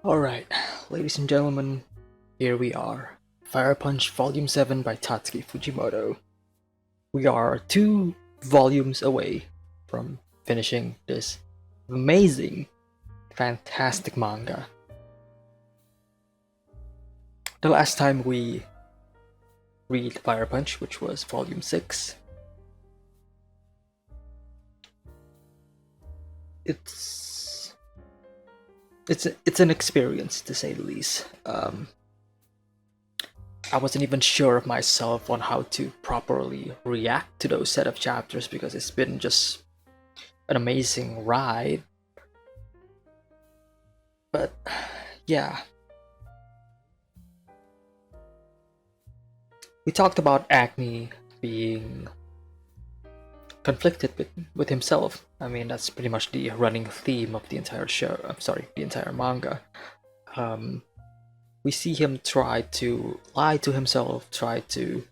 Alright, ladies and gentlemen, here we are. Fire Punch Volume 7 by Tatsuki Fujimoto. We are 2 volumes away from finishing this amazing, fantastic manga. The last time we read Fire Punch, which was Volume 6, it's an experience, to say the least. I wasn't even sure of myself on how to properly react to those set of chapters because it's been just an amazing ride. But yeah, we talked about Acne being conflicted with himself. I mean, that's pretty much the running theme of the entire show. I'm sorry, the entire manga. We see him try to lie to himself, try to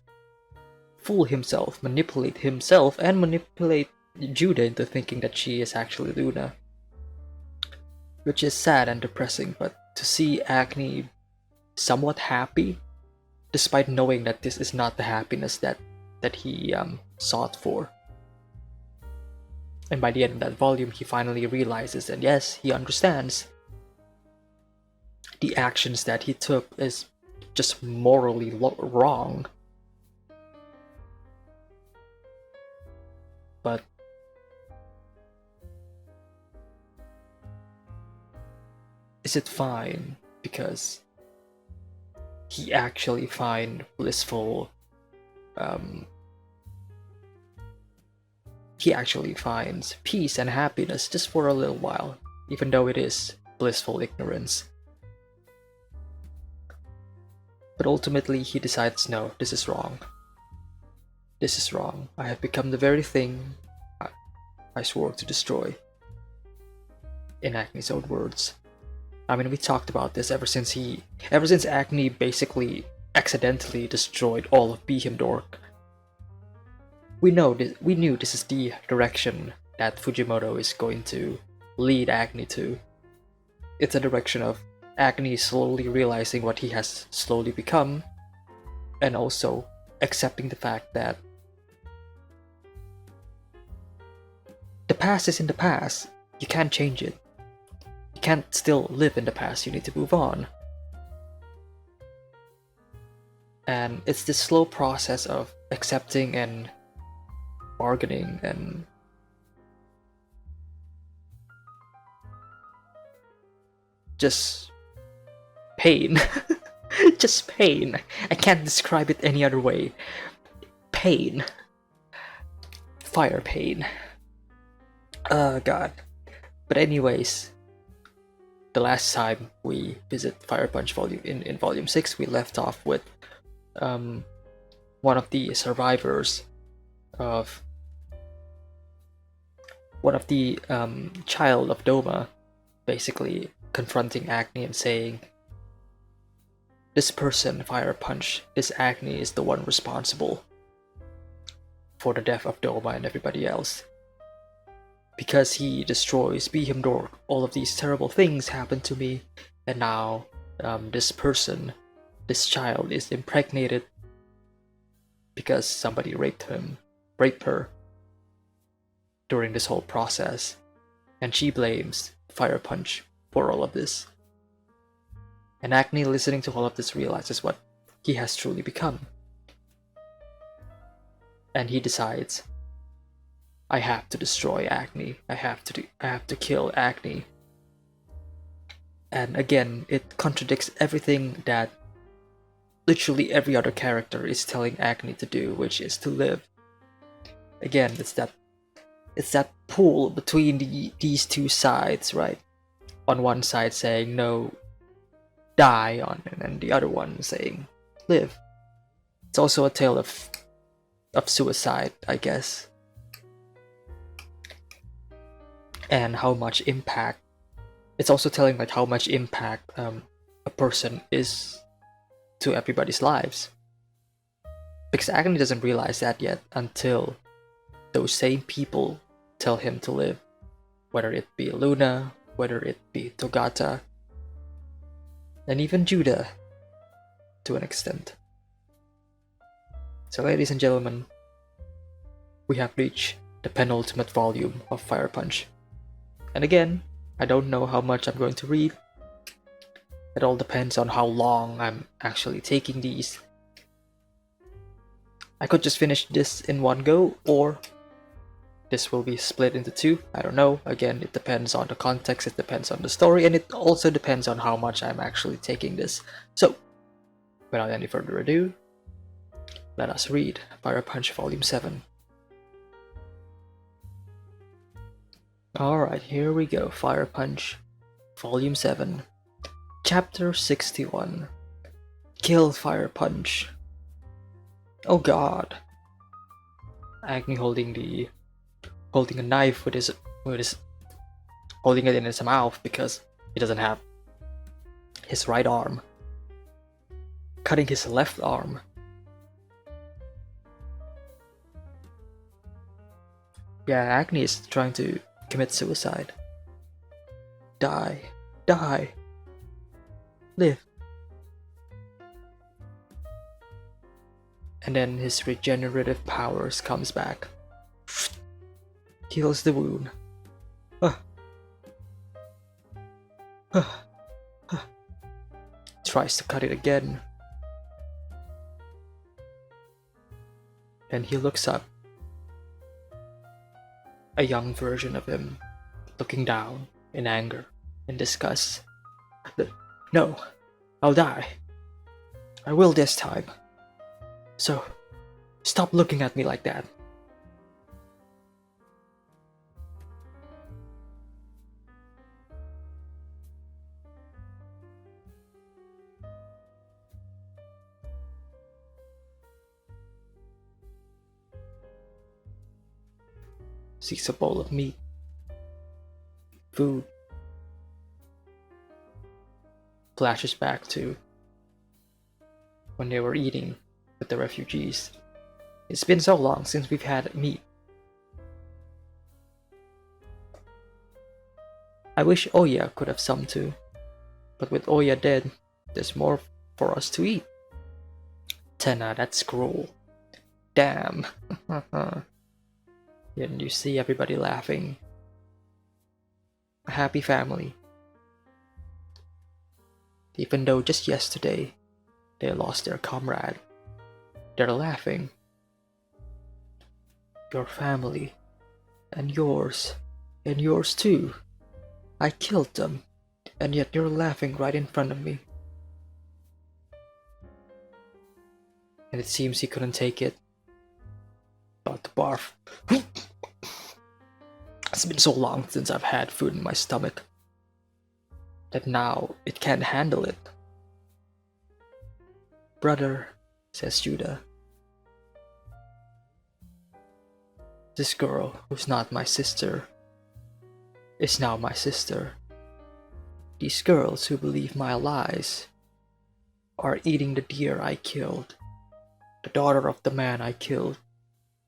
fool himself, manipulate himself, and manipulate Judah into thinking that she is actually Luna. Which is sad and depressing, but to see Acne somewhat happy, despite knowing that this is not the happiness that he sought for. And by the end of that volume, he finally realizes that yes, he understands the actions that he took is just morally wrong. But is it fine because he actually finds blissful he actually finds peace and happiness just for a little while, even though it is blissful ignorance. But ultimately he decides, no, this is wrong. This is wrong. I have become the very thing I swore to destroy. In Acne's own words. I mean, we talked about this ever since Acne basically accidentally destroyed all of Dork. We knew this is the direction that Fujimoto is going to lead Acne to. It's a direction of Acne slowly realizing what he has slowly become, and also accepting the fact that the past is in the past. You can't change it. You can't still live in the past. You need to move on. And it's this slow process of accepting and bargaining and just pain. Just pain. I can't describe it any other way. Pain. Fire pain. God. But anyways, the last time we visit Fire Punch in volume 6, we left off with one of the survivors of one of the child of Doma basically confronting Acne and saying, this person, Fire Punch, this Acne is the one responsible for the death of Doma and everybody else. Because he destroys Dork, all of these terrible things happen to me, and now this person, this child, is impregnated because somebody raped her during this whole process, and she blames Fire Punch for all of this. And Acne, listening to all of this, realizes what he has truly become. And he decides, I have to destroy Acne. I have to kill Acne. And again, it contradicts everything that literally every other character is telling Acne to do, which is to live. Again, it's that pull between these two sides, right? On one side saying no, die, and then the other one saying live. It's also a tale of suicide, I guess. And how much impact it's also telling like how much impact a person is to everybody's lives, because Acne doesn't realize that yet until those same people tell him to live, whether it be Luna, whether it be Togata. and even Judah to an extent. So ladies and gentlemen, we have reached the penultimate volume of Fire Punch. And again, I don't know how much I'm going to read. It all depends on how long I'm actually taking these. I could just finish this in one go, or this will be split into two. I don't know. Again, it depends on the context, it depends on the story, and it also depends on how much I'm actually taking this. So, without any further ado, let us read Fire Punch Volume 7. Alright, here we go. Fire Punch Volume 7. Chapter 61. Kill Fire Punch. Oh god. Agni holding a knife with his holding it in his mouth because he doesn't have his right arm. Cutting his left arm. Yeah, Agni is trying to commit suicide. Die. Die. Live. And then his regenerative powers comes back. Heals the wound. Tries to cut it again. Then he looks up. A young version of him, looking down in anger and disgust. No, I'll die. I will this time. So, stop looking at me like that. Sees a bowl of meat. Food. Flashes back to when they were eating with the refugees. It's been so long since we've had meat. I wish Oya could have some too, but with Oya dead, there's more for us to eat. Tenna, that's cruel. Damn. And you see everybody laughing. A happy family. Even though just yesterday they lost their comrade, they're laughing. Your family, and yours too. I killed them, and yet you're laughing right in front of me. And it seems he couldn't take it. About to barf. It's been so long since I've had food in my stomach that now it can't handle it. Brother, says Judah. This girl, who's not my sister, is now my sister. These girls who believe my lies are eating the deer I killed. The daughter of the man I killed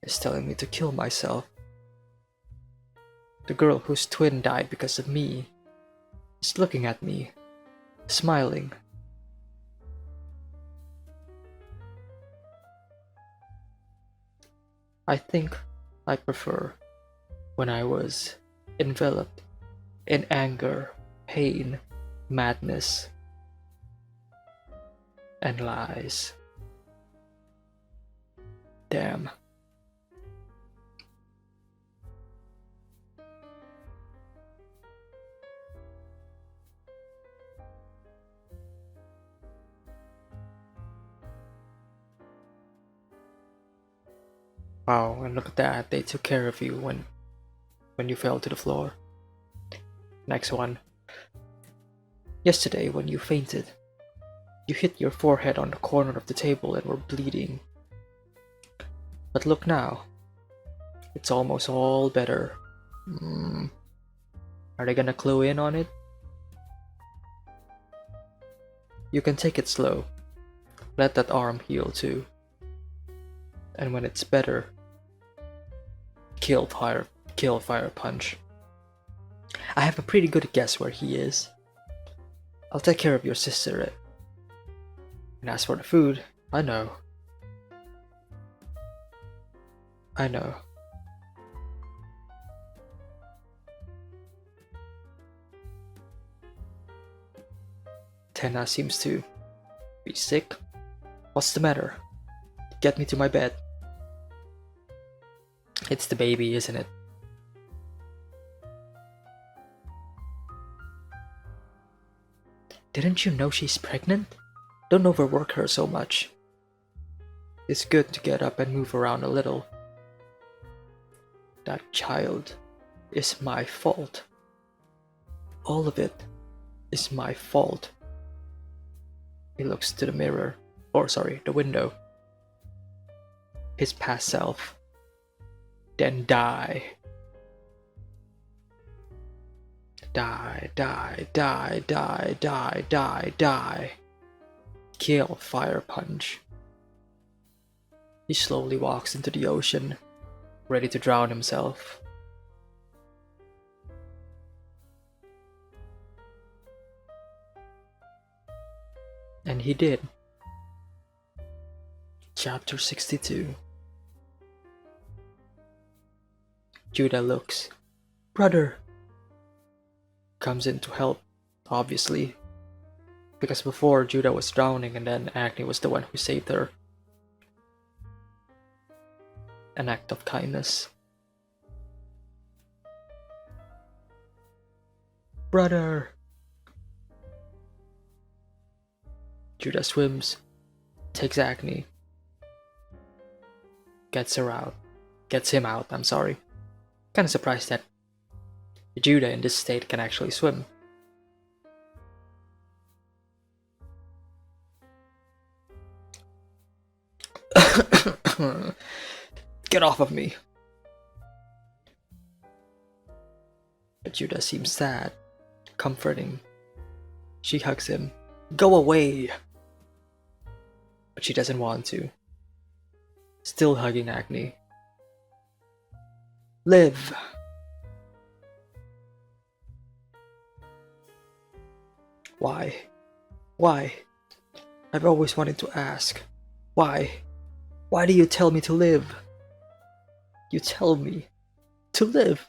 is telling me to kill myself. The girl whose twin died because of me is looking at me, smiling. I think I prefer when I was enveloped in anger, pain, madness, and lies. Damn. Wow, and look at that, they took care of you when you fell to the floor. Next one. Yesterday, when you fainted, you hit your forehead on the corner of the table and were bleeding. But look now, it's almost all better. Are they gonna clue in on it? You can take it slow. Let that arm heal too. And when it's better, kill Fire Punch. I have a pretty good guess where he is. I'll take care of your sister. And as for the food, I know. I know. Tenna seems to be sick. What's the matter? Get me to my bed. It's the baby, isn't it? Didn't you know she's pregnant? Don't overwork her so much. It's good to get up and move around a little. That child is my fault. All of it is my fault. He looks to the mirror, the window. His past self. Then die. Die, die, die, die, die, die, die. Kill, fire punch. He slowly walks into the ocean, ready to drown himself. And he did. Chapter 62. Judah looks. Brother! Comes in to help, obviously. Because before Judah was drowning and then Agni was the one who saved her. An act of kindness. Brother! Judah swims, takes Agni, gets him out, I'm sorry. Kinda surprised that Judah in this state can actually swim. Get off of me. But Judah seems sad, comforting. She hugs him. Go away! But she doesn't want to. Still hugging Agni. Live! Why? Why? I've always wanted to ask. Why? Why do you tell me to live? You tell me to live.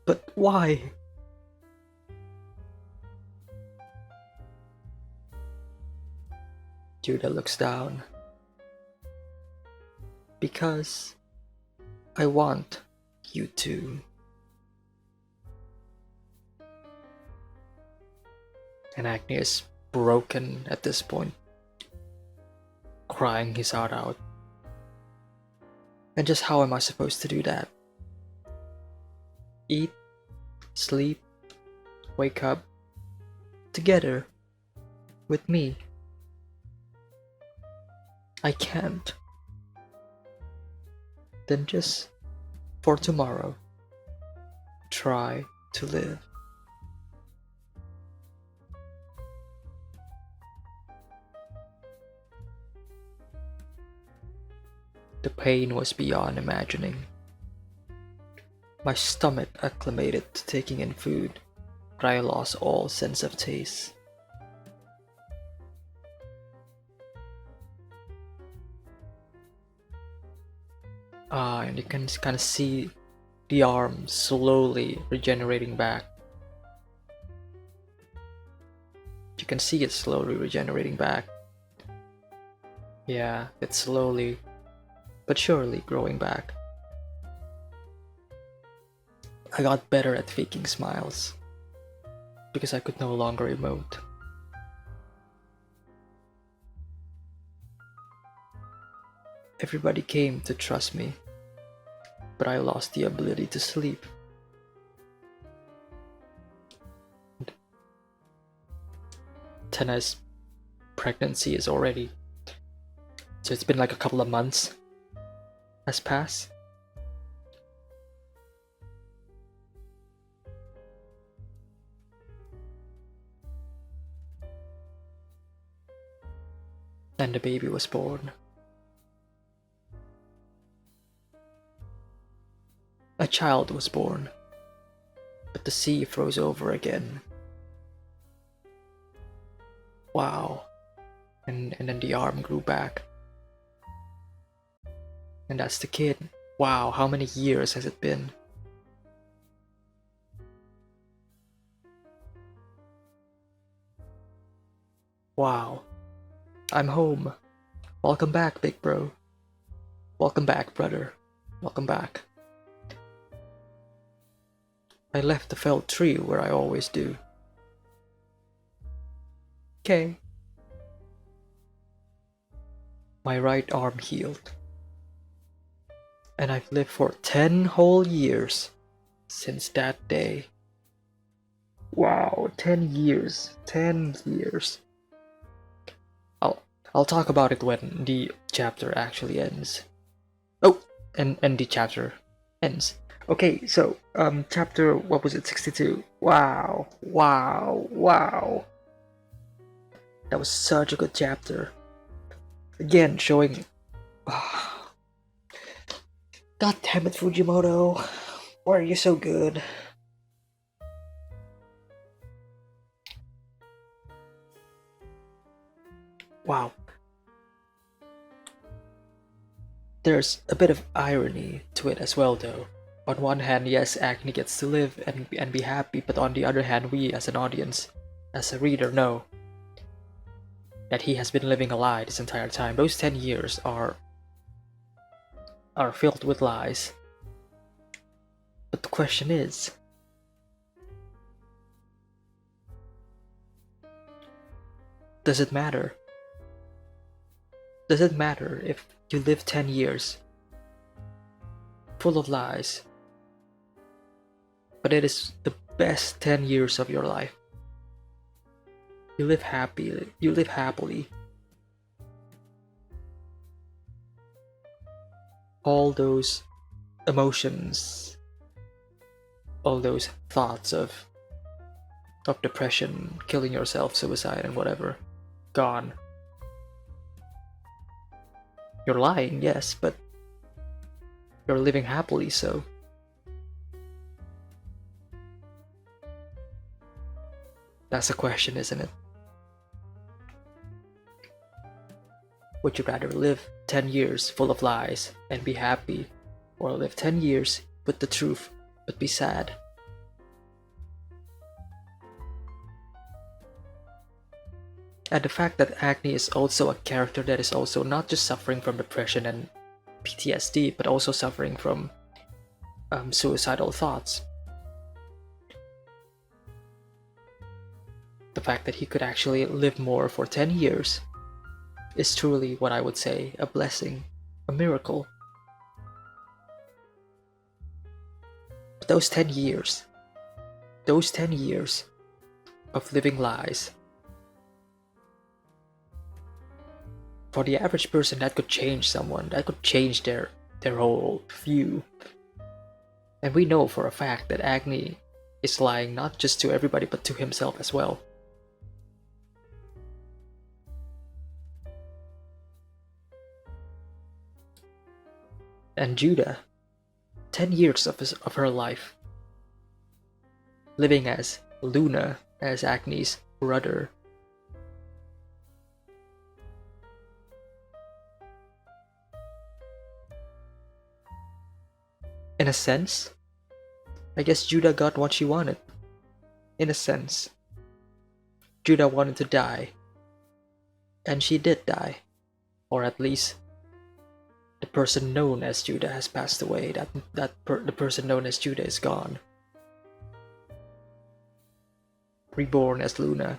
But why? Judah looks down. Because I want you to. And Agni is broken at this point, crying his heart out. And just how am I supposed to do that? Eat, sleep, wake up, together, with me. I can't. Then just, for tomorrow, try to live. The pain was beyond imagining. My stomach acclimated to taking in food, but I lost all sense of taste. And you can kind of see the arm slowly regenerating back. You can see it slowly regenerating back. Yeah, it's slowly but surely growing back. I got better at faking smiles because I could no longer emote. Everybody came to trust me, but I lost the ability to sleep. Tenna's pregnancy is already, so it's been like a couple of months has passed. And the baby was born. A child was born, but the sea froze over again. Wow. And then the arm grew back. And that's the kid. Wow, how many years has it been? Wow. I'm home. Welcome back, big bro. Welcome back, brother. Welcome back. I left the felled tree where I always do. Okay. My right arm healed. And I've lived for 10 whole years since that day. Wow, 10 years. 10 years. I'll talk about it when the chapter actually ends. Oh, and the chapter ends. Okay, so chapter, what was it, 62? Wow, wow, wow. That was such a good chapter. Again, showing God damn it, Fujimoto. Why are you so good? Wow. There's a bit of irony to it as well, though. On one hand, yes, Agni gets to live and be happy, but on the other hand, we as an audience, as a reader, know that he has been living a lie this entire time. Those 10 years are filled with lies. But the question is, does it matter? Does it matter if you live 10 years full of lies, but it is the best 10 years of your life? You live happily. You live happily. All those emotions, all those thoughts of depression, killing yourself, suicide, and whatever, gone. You're lying, yes, but you're living happily, so. That's the question, isn't it? Would you rather live 10 years full of lies and be happy, or live 10 years with the truth but be sad? And the fact that Agni is also a character that is also not just suffering from depression and PTSD, but also suffering from suicidal thoughts. The fact that he could actually live more for 10 years is truly what I would say a blessing, a miracle. But those 10 years of living lies, for the average person, that could change someone, that could change their whole view. And we know for a fact that Agni is lying not just to everybody but to himself as well. And Judah, 10 years of her life, living as Luna, as Agni's brother. In a sense, I guess Judah got what she wanted. In a sense, Judah wanted to die. And she did die. Or at least, the person known as Judah has passed away. The person known as Judah is gone. Reborn as Luna.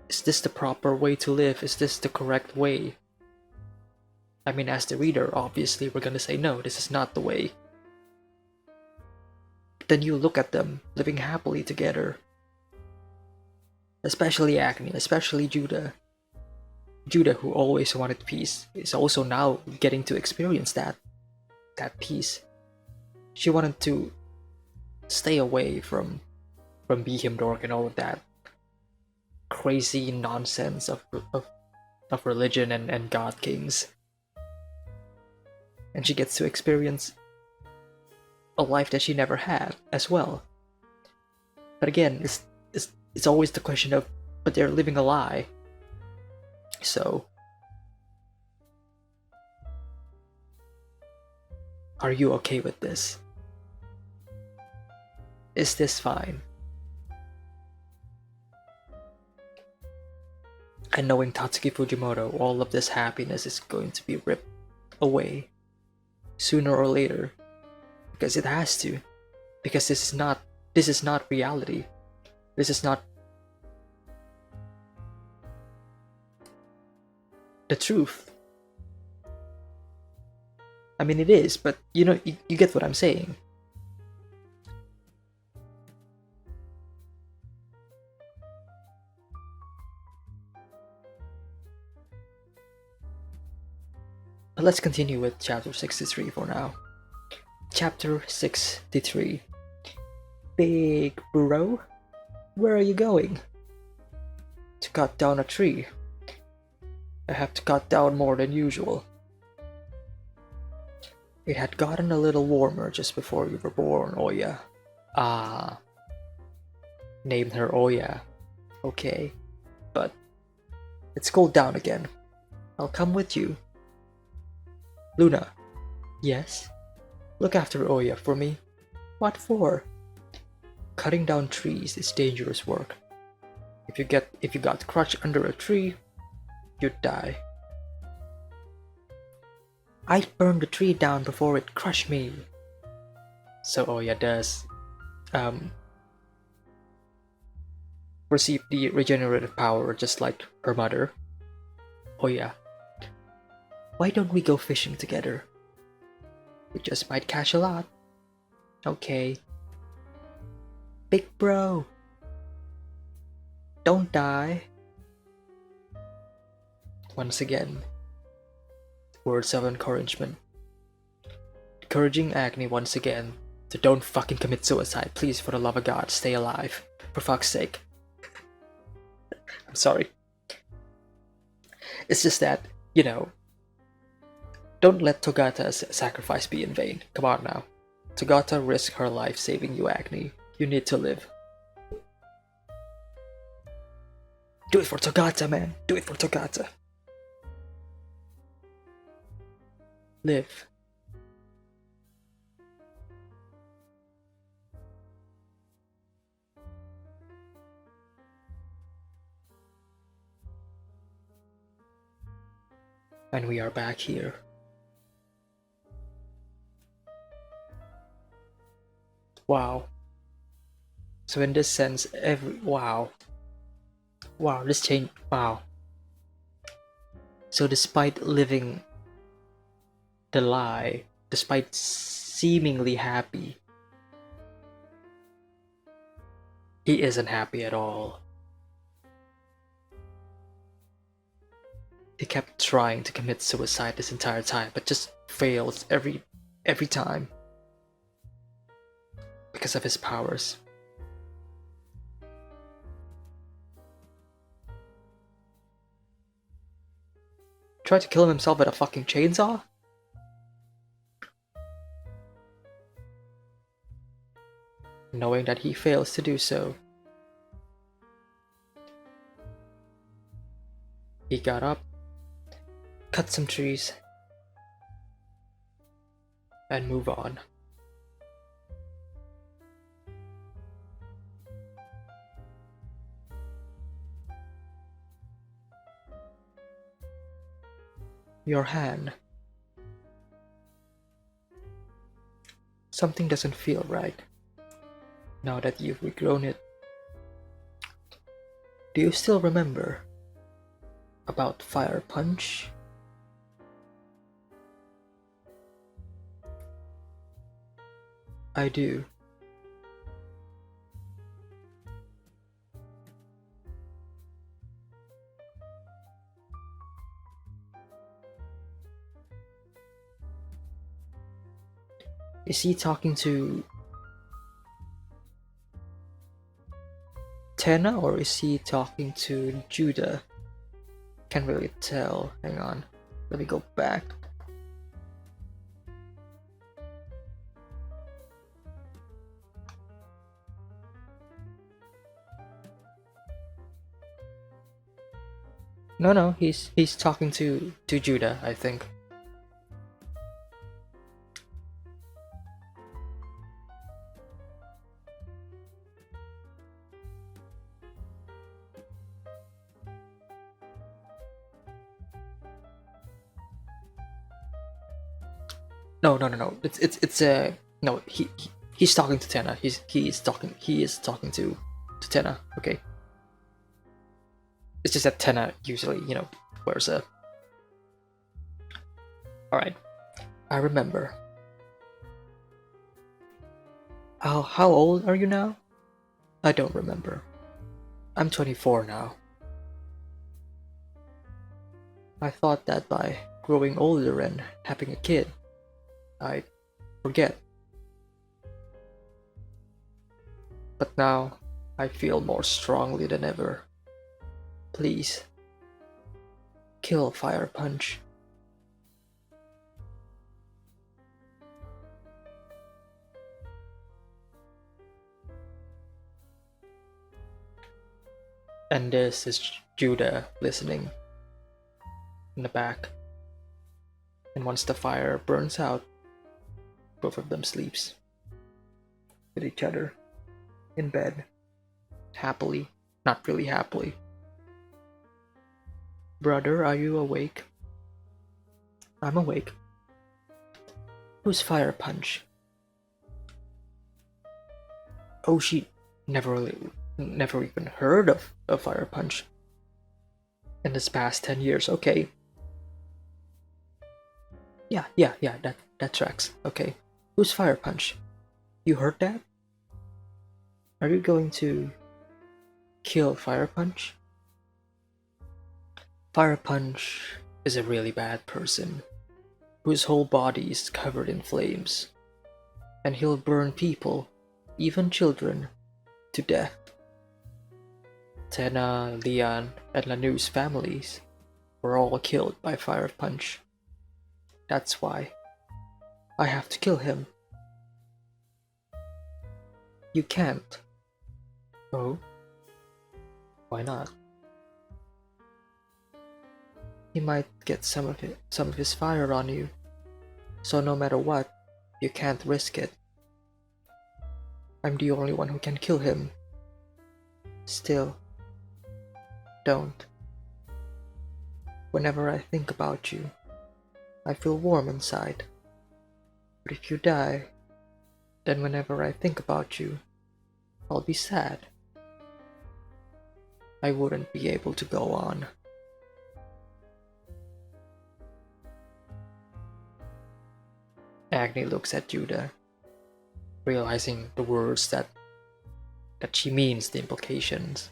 Is this the proper way to live? Is this the correct way? I mean, as the reader, obviously we're gonna say no, this is not the way. But then you look at them living happily together. Especially Agni, especially Judah. Judah, who always wanted peace, is also now getting to experience that peace. She wanted to stay away from Behemdork and all of that crazy nonsense of religion and god kings. and she gets to experience a life that she never had as well. But again, it's always the question of, but they're living a lie. So, are you okay with this? Is this fine? And knowing Tatsuki Fujimoto, all of this happiness is going to be ripped away sooner or later, because it has to. Because this is not reality. This is not the truth. I mean, it is, but you know, you get what I'm saying. But let's continue with chapter 63 for now. Chapter 63. Big bro, where are you going? To cut down a tree. I have to cut down more than usual. It had gotten a little warmer just before you were born, Oya. Ah. Named her Oya. Okay. But it's cooled down again. I'll come with you. Luna. Yes? Look after Oya for me. What for? Cutting down trees is dangerous work. If you got crushed under a tree, you'd die. I'd burn the tree down before it crushed me. So Oya does receive the regenerative power just like her mother. Oya, why don't we go fishing together? We just might catch a lot. Okay. Big bro, don't die. Once again, words of encouragement. Encouraging Agni once again to don't fucking commit suicide. Please, for the love of God, stay alive. For fuck's sake. I'm sorry. It's just that, you know, don't let Togata's sacrifice be in vain. Come on now. Togata risked her life saving you, Agni. You need to live. Do it for Togata, man. Do it for Togata. Live. And we are back here. Wow. So in this sense, wow, this change, wow. So despite living the lie, despite seemingly happy, he isn't happy at all. He kept trying to commit suicide this entire time, but just fails every time because of his powers. Tried to kill himself with a fucking chainsaw? Knowing that he fails to do so, he got up, cut some trees, and move on. Your hand. Something doesn't feel right now that you've regrown it. Do you still remember about Fire Punch? I do. Is he talking to Tenna or is he talking to Judah? Can't really tell. Hang on. Let me go back. No, he's talking to Judah, I think. No. It's no. He's talking to Tenna. He is talking to Tenna. Okay. It's just that Tenna usually wears a. All right. I remember. How old are you now? I don't remember. I'm 24 now. I thought that by growing older and having a kid, I'd forget. But now, I feel more strongly than ever. Please, kill Fire Punch. And this is Judah listening in the back. And once the fire burns out, both of them sleeps with each other in bed, happily, not really happily. Brother, are you awake? I'm awake. Who's Fire Punch? Oh, she never even heard of Fire Punch in this past 10 years. Okay. Yeah, that tracks. Okay. Who's Fire Punch? You heard that? Are you going to kill Fire Punch? Fire Punch is a really bad person whose whole body is covered in flames, and he'll burn people, even children, to death. Tenna, Leon, and Lanu's families were all killed by Fire Punch. That's why I have to kill him. You can't. Oh? Why not? He might get some of his fire on you, so no matter what, you can't risk it. I'm the only one who can kill him. Still, don't. Whenever I think about you, I feel warm inside. But if you die, then whenever I think about you, I'll be sad. I wouldn't be able to go on. Agni looks at Judah, realizing the words that she means, the implications.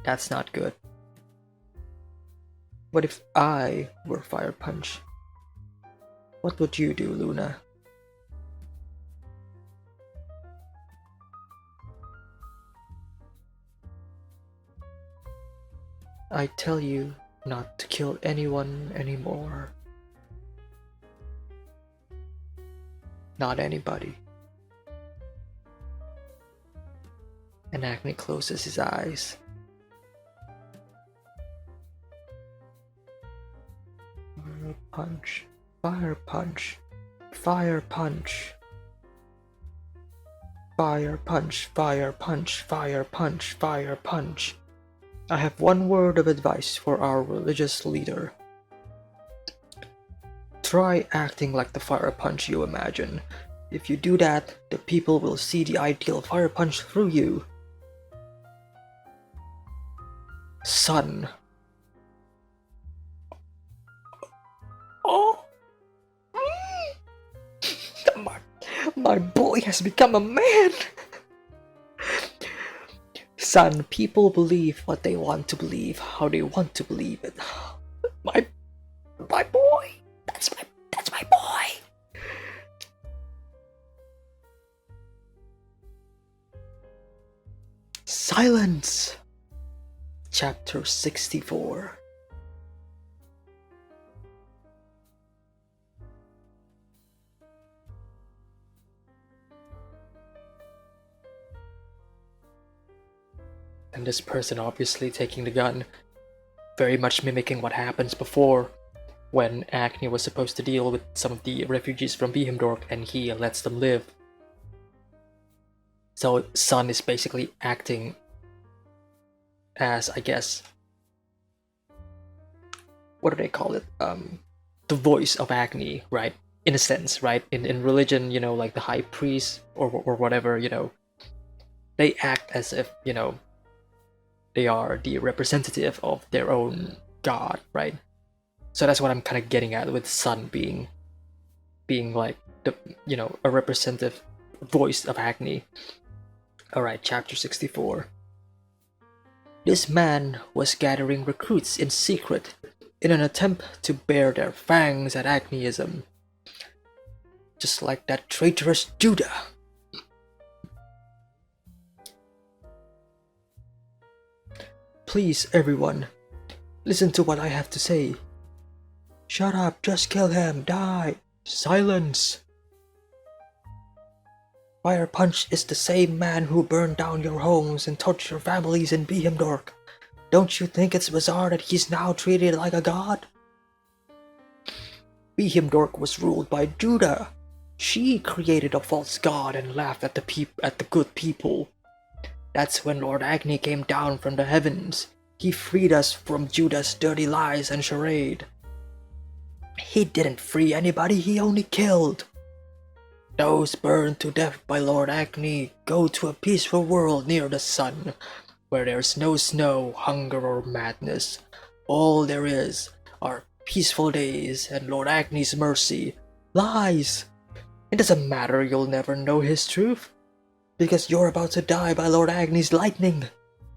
That's not good. What if I were Fire Punch? What would you do, Luna? I tell you not to kill anyone anymore. Not anybody. And Agni closes his eyes. Fire Punch. Fire Punch. Fire Punch. Fire Punch. Fire Punch. Fire Punch. Fire Punch. I have one word of advice for our religious leader. Try acting like the Fire Punch you imagine. If you do that, the people will see the ideal Fire Punch through you. Son. Oh! My boy has become a man! Son, people believe what they want to believe, how they want to believe it. My boy! That's my boy! Silence! Chapter 64. And this person obviously taking the gun. very much mimicking what happens before when Acne was supposed to deal with some of the refugees from Behemdork and he lets them live. So Sun is basically acting as, I guess, what do they call it? The voice of Acne, right? In a sense, right? In religion, you know, like the high priest or whatever, you know, they act as if, you know, they are the representative of their own god, right? So that's what I'm kind of getting at with Sun being like the, you know, a representative voice of Acne. All right, chapter 64. This man was gathering recruits in secret in an attempt to bear their fangs at Acneism, just like that traitorous Judah. Please, everyone, listen to what I have to say. Shut up, just kill him, die, silence. Fire Punch is the same man who burned down your homes and tortured your families in Behemdork. Don't you think it's bizarre that he's now treated like a god? Behemdork was ruled by Judah. She created a false god and laughed at the good people. That's when Lord Agni came down from the heavens. He freed us from Judah's dirty lies and charade. He didn't free anybody, he only killed. Those burned to death by Lord Agni go to a peaceful world near the sun, where there's no snow, hunger, or madness. All there is are peaceful days and Lord Agni's mercy. Lies! It doesn't matter, you'll never know his truth, because you're about to die by Lord Agni's lightning.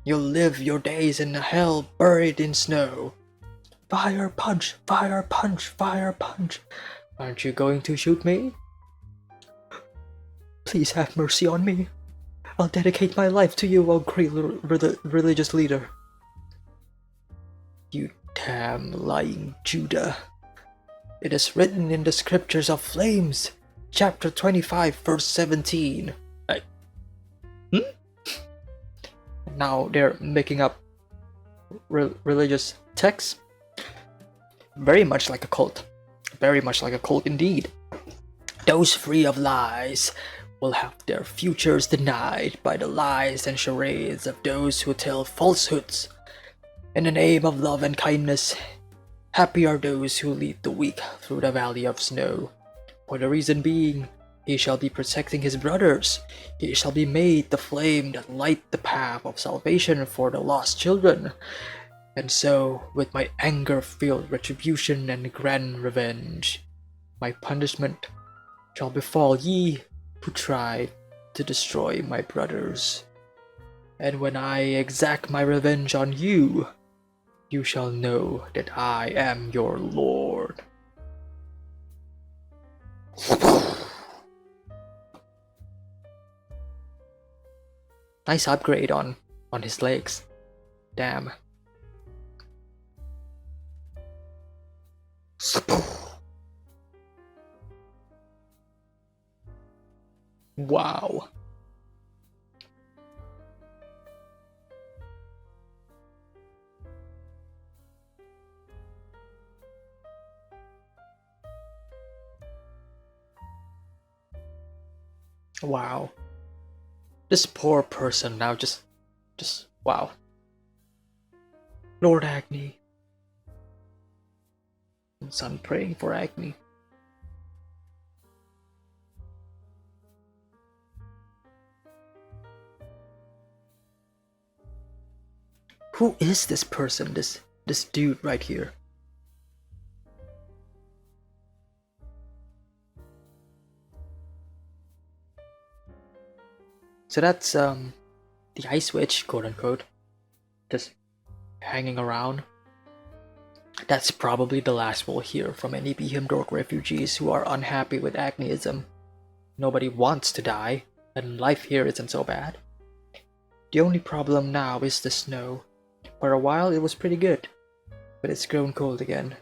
You'll live your days in a hell buried in snow. Fire Punch! Fire Punch! Fire Punch! Aren't you going to shoot me? Please have mercy on me. I'll dedicate my life to you, O great religious leader. You damn lying Judah. It is written in the scriptures of flames, chapter 25, verse 17. Now they're making up religious texts. Very much like a cult. Very much like a cult indeed. Those free of lies will have their futures denied by the lies and charades of those who tell falsehoods. In the name of love and kindness, happy are those who lead the weak through the valley of snow. For the reason being, he shall be protecting his brothers. He shall be made the flame that light the path of salvation for the lost children. And so, with my anger-filled retribution and grand revenge, my punishment shall befall ye who try to destroy my brothers. And when I exact my revenge on you, you shall know that I am your lord. Nice upgrade on his legs. Damn. Wow. Wow. This poor person now just wow. Lord Agni. Son praying for Agni. Who is this person, this dude right here? So that's the Ice Witch, quote unquote, just hanging around. That's probably the last we'll hear from any Behemdork refugees who are unhappy with Agniism. Nobody wants to die, and life here isn't so bad. The only problem now is the snow. For a while it was pretty good, but it's grown cold again.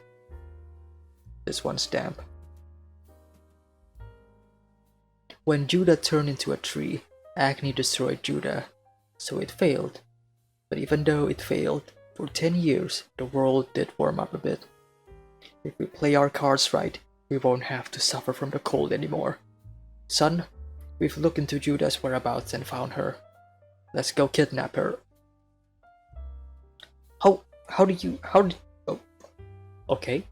This one's damp. When Judah turned into a tree, Agni destroyed Judah, so it failed. But even though it failed, For 10 years, the world did warm up a bit. If we play our cards right, we won't have to suffer from the cold anymore. Son, we've looked into Judah's whereabouts and found her. Let's go kidnap her. Oh, okay.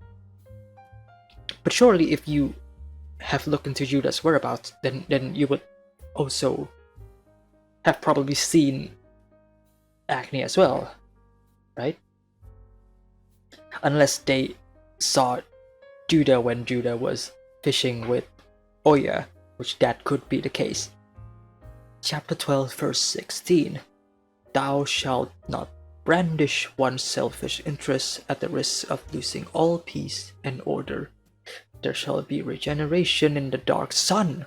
But surely if you have looked into Judah's whereabouts, then you would also have probably seen Acne as well, right? Unless they saw Judah when Judah was fishing with Oya, which that could be the case. Chapter 12, verse 16. Thou shalt not brandish one's selfish interests at the risk of losing all peace and order. There shall be regeneration in the dark sun.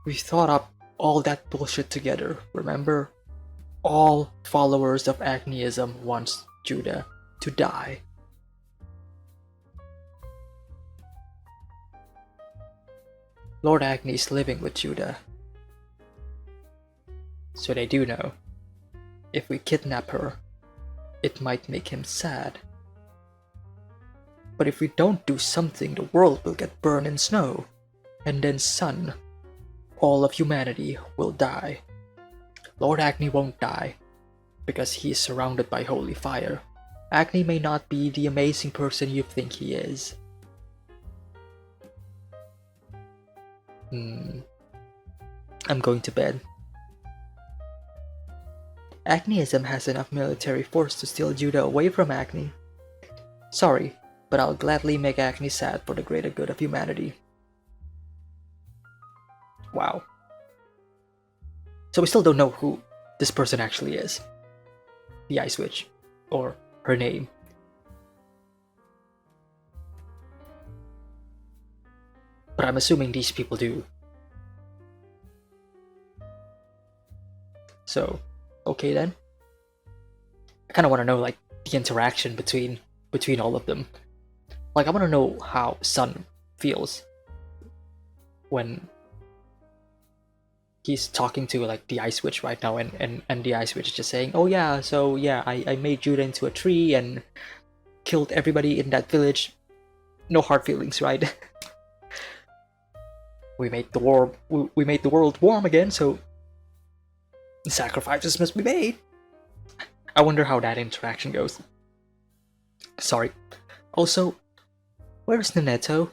We thought up all that bullshit together, remember? All followers of Agniism wants Judah to die. Lord Agni is living with Judah. So they do know. If we kidnap her, it might make him sad. But if we don't do something, the world will get burned in snow. And then sun, all of humanity will die. Lord Agni won't die, because he is surrounded by holy fire. Agni may not be the amazing person you think he is. I'm going to bed. Agniism has enough military force to steal Judah away from Agni. Sorry, but I'll gladly make Agni sad for the greater good of humanity. Wow. So we still don't know who this person actually is. The Ice Witch. Or her name. But I'm assuming these people do. So, okay then. I kind of want to know like the interaction between all of them. Like I want to know how Sun feels when he's talking to like the Ice Witch right now, and the Ice Witch is just saying, oh yeah, so yeah, I made Judah into a tree and killed everybody in that village. No hard feelings, right? we made the world warm again, so sacrifices must be made. I wonder how that interaction goes. Sorry. Also, where's Nanetto?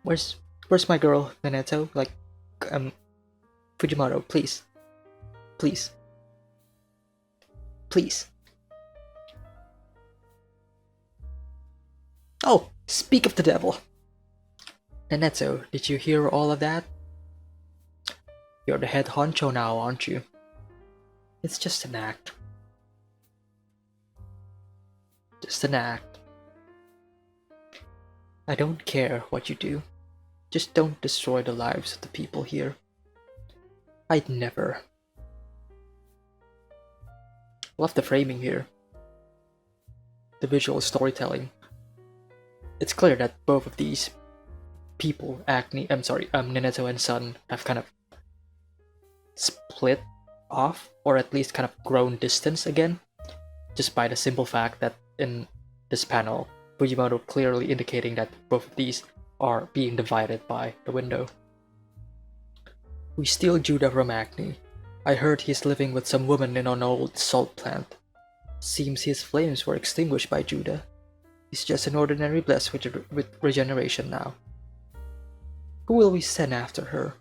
Where's my girl, Nanetto? Like, Fujimoto, please. Please. Please. Oh, speak of the devil. Nanetto, did you hear all of that? You're the head honcho now, aren't you? It's just an act. Just an act. I don't care what you do. Just don't destroy the lives of the people here. I'd never. Love the framing here. The visual storytelling. It's clear that both of these people, Nanetto and Sun, have kind of split off, or at least kind of grown distance again, just by the simple fact that in this panel, Fujimoto clearly indicating that both of these are being divided by the window. We steal Judah from Agni. I heard he's living with some woman in an old salt plant. Seems his flames were extinguished by Judah. He's just an ordinary blessed with regeneration now. Who will we send after her?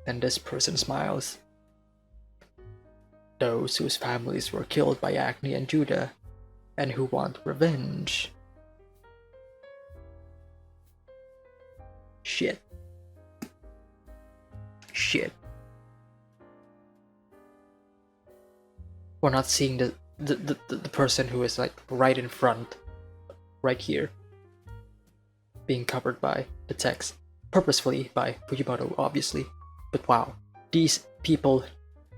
Then this person smiles. Those whose families were killed by Agni and Judah, and who want revenge. Shit. We're not seeing the person who is like right in front, right here, being covered by the text, purposefully by Fujimoto, obviously. But wow, these people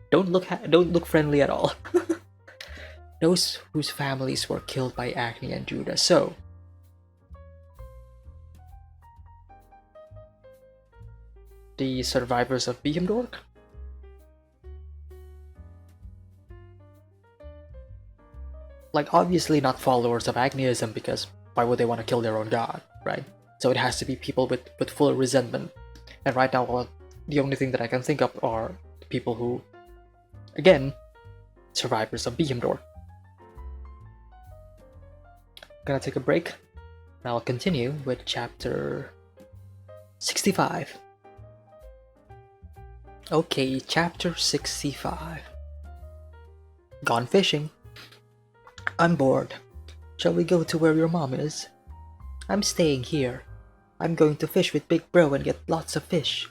don't look friendly at all. Those whose families were killed by Agni and Judah. So, the survivors of Behemoth? like obviously not followers of Agniism, because why would they want to kill their own god, right? So it has to be people with full resentment. And right now, well, the only thing that I can think of are people who, again, survivors of Behemoth. Gonna take a break, and I'll continue with chapter 65. Okay, chapter 65. Gone fishing. I'm bored. Shall we go to where your mom is? I'm staying here. I'm going to fish with Big Bro and get lots of fish.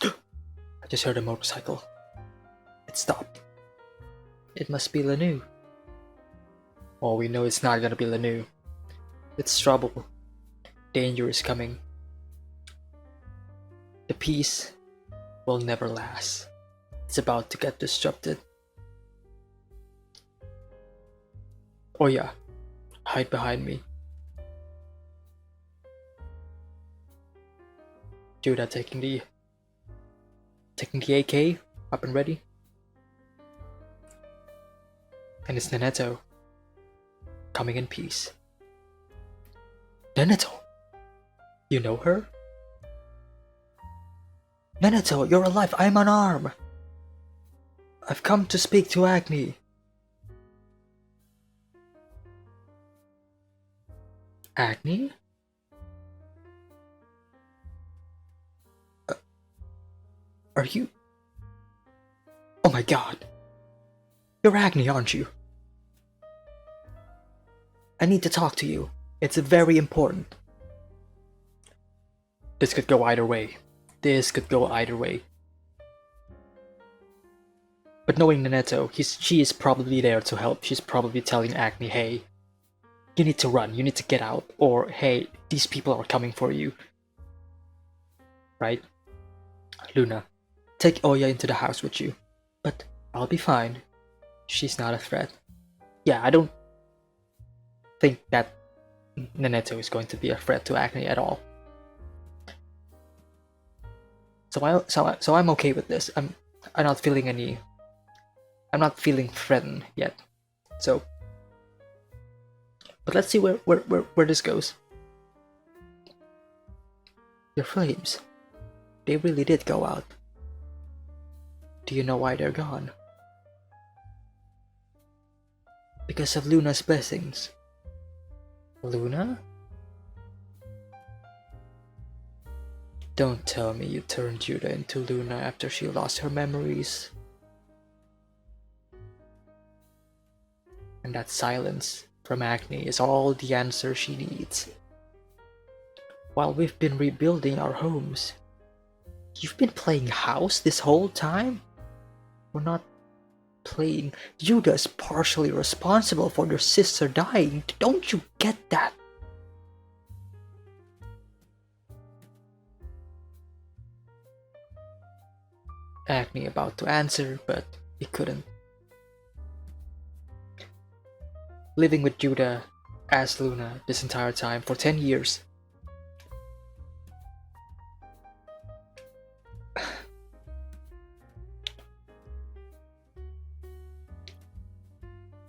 I just heard a motorcycle. It stopped. It must be Lanu. Oh, we know it's not gonna be Lanu. It's trouble. Danger is coming. The peace will never last. It's about to get disrupted. Oh yeah, hide behind me. Judah taking the AK up and ready. And it's Neneto coming in peace. Neneto, you know her? Neneto, you're alive. I'm unarmed. I've come to speak to Agni. Agni? Are you? Oh my god. You're Agni, aren't you? I need to talk to you. It's very important. This could go either way. This could go either way. But knowing Neneto, she is probably there to help. She's probably telling Agni, hey, you need to run, you need to get out, or hey, these people are coming for you. Right? Luna, take Oya into the house with you. But I'll be fine. She's not a threat. Yeah, I don't think that Neneto is going to be a threat to Agni at all. So I'm okay with this. I'm not feeling any. I'm not feeling threatened yet. So, but let's see where this goes. Your flames, they really did go out. Do you know why they're gone? Because of Luna's blessings. Luna? Don't tell me you turned Judah into Luna after she lost her memories. And that silence from Agni is all the answer she needs. While we've been rebuilding our homes, you've been playing house this whole time? We're not playing. Judah's partially responsible for your sister dying. Don't you get that? Agni about to answer, but he couldn't. Living with Judah as Luna this entire time for 10 years.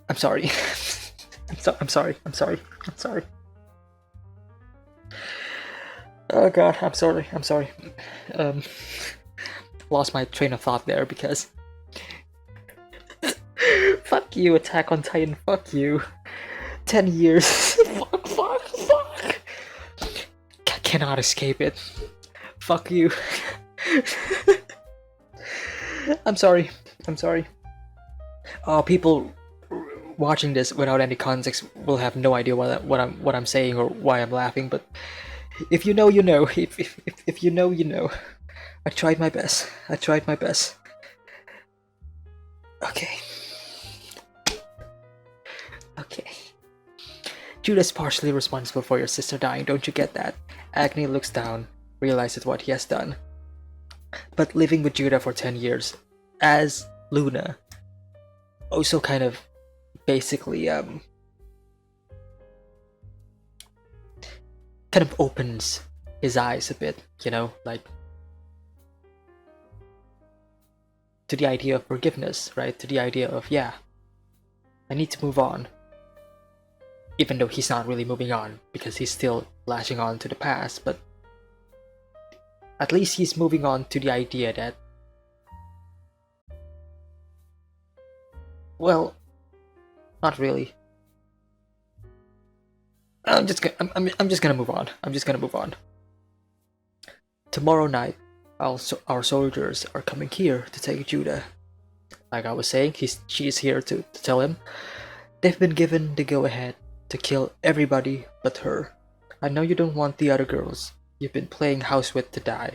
I'm sorry. I'm sorry. Oh god, I'm sorry. Lost my train of thought there because fuck you, Attack on Titan, fuck you. 10 years. fuck. Cannot escape it. Fuck you. I'm sorry. People watching this without any context will have no idea what I'm saying or why I'm laughing, but if you know, you know. If you know, you know. I tried my best. Okay. Judah's partially responsible for your sister dying, don't you get that? Agni looks down, realizes what he has done. But living with Judah for 10 years, as Luna, also kind of basically kind of opens his eyes a bit, you know, like to the idea of forgiveness, right? To the idea of, yeah, I need to move on. Even though he's not really moving on because he's still lashing on to the past, but at least he's moving on to the idea that, well, not really. I'm just gonna move on. I'm just gonna move on. Tomorrow night, our soldiers are coming here to take Judah. Like I was saying, she's here to tell him they've been given the go-ahead to kill everybody but her. I know you don't want the other girls you've been playing house with to die.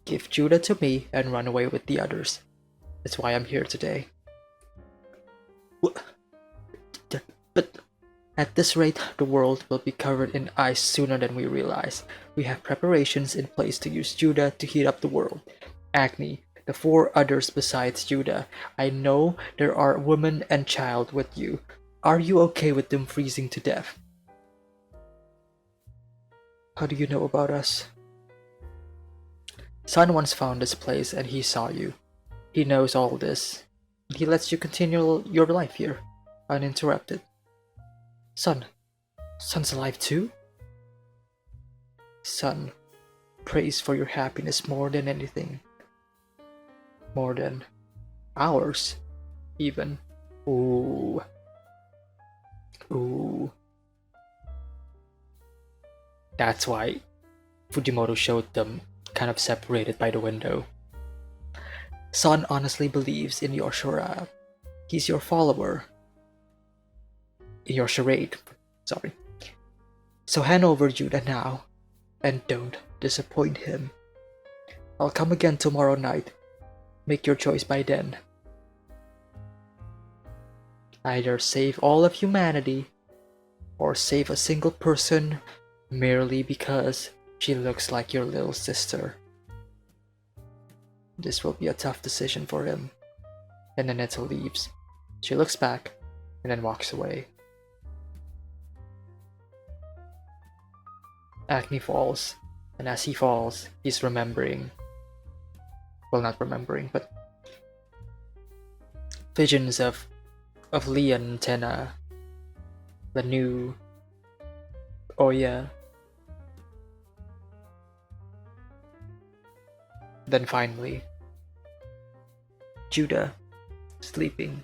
Give Judah to me and run away with the others. That's why I'm here today. But at this rate, the world will be covered in ice sooner than we realize. We have preparations in place to use Judah to heat up the world. Agni, the 4 others besides Judah. I know there are woman and child with you. Are you okay with them freezing to death? How do you know about us? Sun once found this place and he saw you. He knows all this. He lets you continue your life here, uninterrupted. Sun's alive too? Sun prays for your happiness more than anything. More than ours, even. Ooh. That's why Fujimoto showed them kind of separated by the window. Sun honestly believes in your charade. He's your follower. In your charade, sorry. So hand over Judah now, and don't disappoint him. I'll come again tomorrow night. Make your choice by then. Either save all of humanity, or save a single person merely because she looks like your little sister. This will be a tough decision for him. And Nanetta leaves. She looks back and then walks away. Agni falls, and as he falls, he's remembering. Well, not remembering, but visions of Leon, Tenna, Lanu, Oya. Then finally, Judah sleeping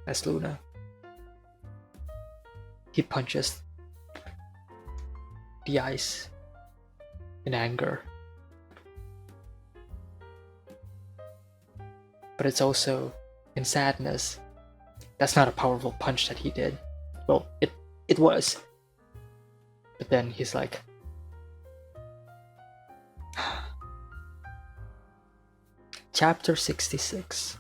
as Luna. He punches the ice in anger. But it's also in sadness. That's not a powerful punch that he did. Well, it was. But then he's like, Chapter 66.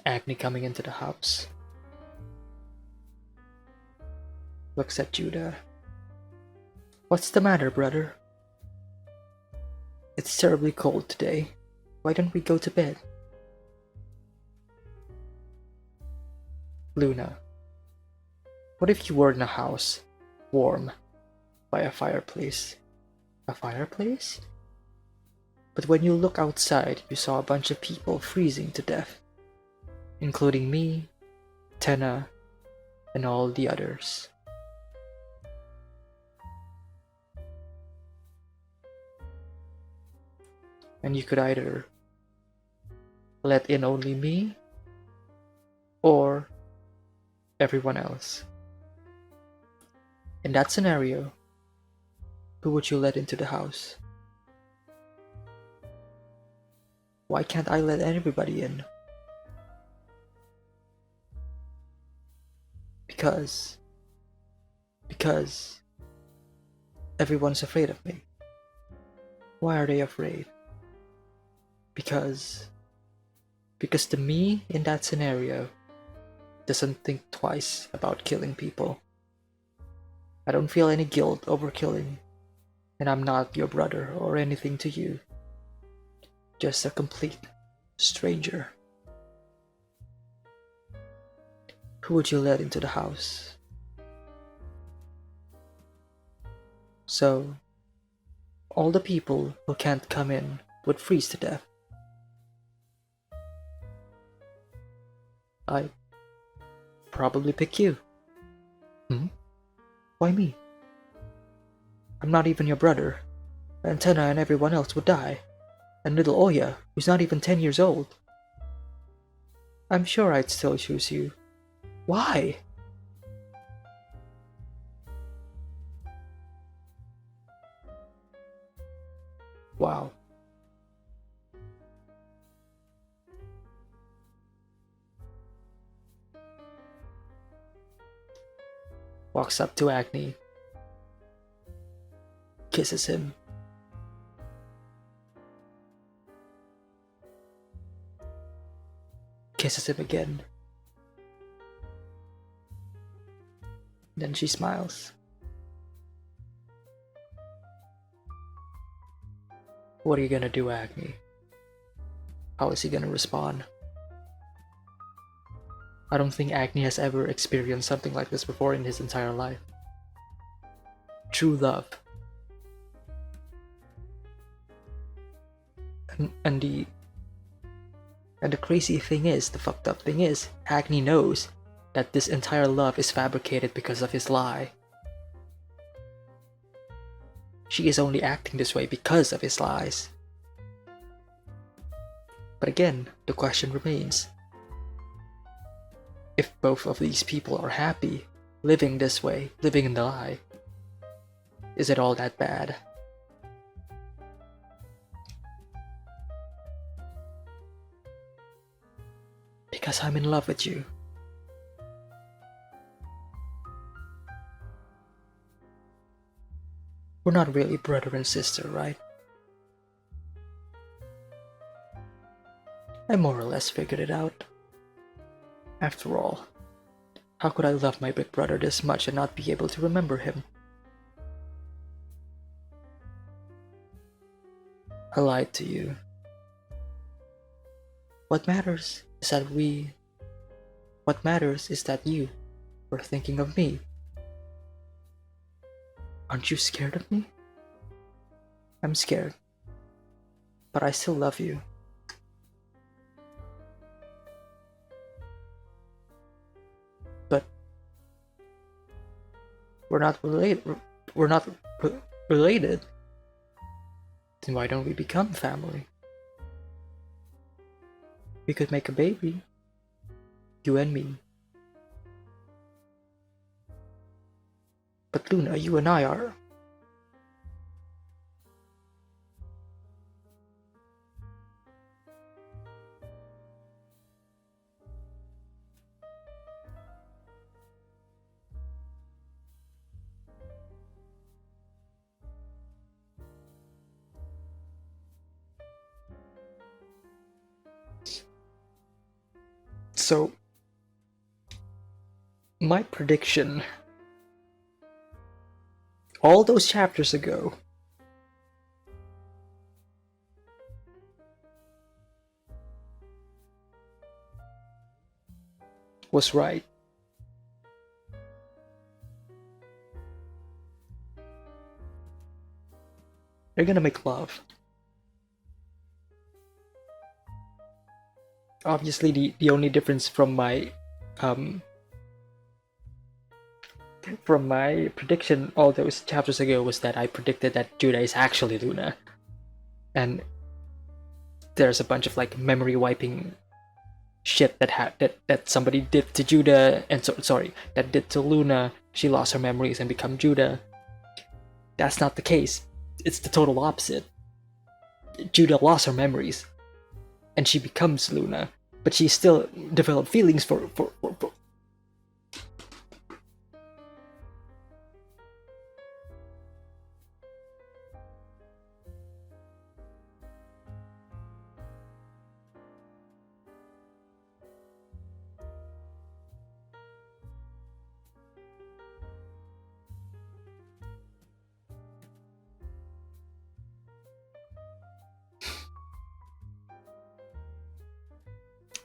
Agni coming into the house. Looks at Judah. What's the matter, brother? It's terribly cold today. Why don't we go to bed? Luna. What if you were in a house, warm, by a fireplace? A fireplace? But when you look outside, you saw a bunch of people freezing to death, including me, Tenna, and all the others. And you could either let in only me or everyone else. In that scenario, who would you let into the house? Why can't I let everybody in? Because everyone's afraid of me. Why are they afraid? Because the me in that scenario doesn't think twice about killing people. I don't feel any guilt over killing, and I'm not your brother or anything to you. Just a complete stranger. Who would you let into the house? So, all the people who can't come in would freeze to death. I'd probably pick you. Hmm? Why me? I'm not even your brother. Antenna and everyone else would die. And little Oya, who's not even 10 years old. I'm sure I'd still choose you. Why? Wow. Walks up to Agni. Kisses him. Kisses him again. Then she smiles. What are you gonna do, Agni? How is he gonna respond? I don't think Agni has ever experienced something like this before in his entire life. True love. And the crazy thing is, the fucked up thing is, Agni knows that this entire love is fabricated because of his lie. She is only acting this way because of his lies. But again, the question remains. If both of these people are happy, living this way, living in the lie, is it all that bad? Because I'm in love with you. We're not really brother and sister, right? I more or less figured it out. After all, how could I love my big brother this much and not be able to remember him? I lied to you. What matters is that you were thinking of me. Aren't you scared of me? I'm scared, but I still love you. But we're not related. Then why don't we become family? We could make a baby. You and me. But Luna, you and I are... So, my prediction all those chapters ago was right. They're gonna make love. Obviously, the only difference from my prediction all those chapters ago was that I predicted that Judah is actually Luna, and there's a bunch of like memory wiping shit that somebody did to Judah, and that did to Luna. She lost her memories and become Judah. That's not the case. It's the total opposite. Judah lost her memories, and she becomes Luna, but she still developed feelings for.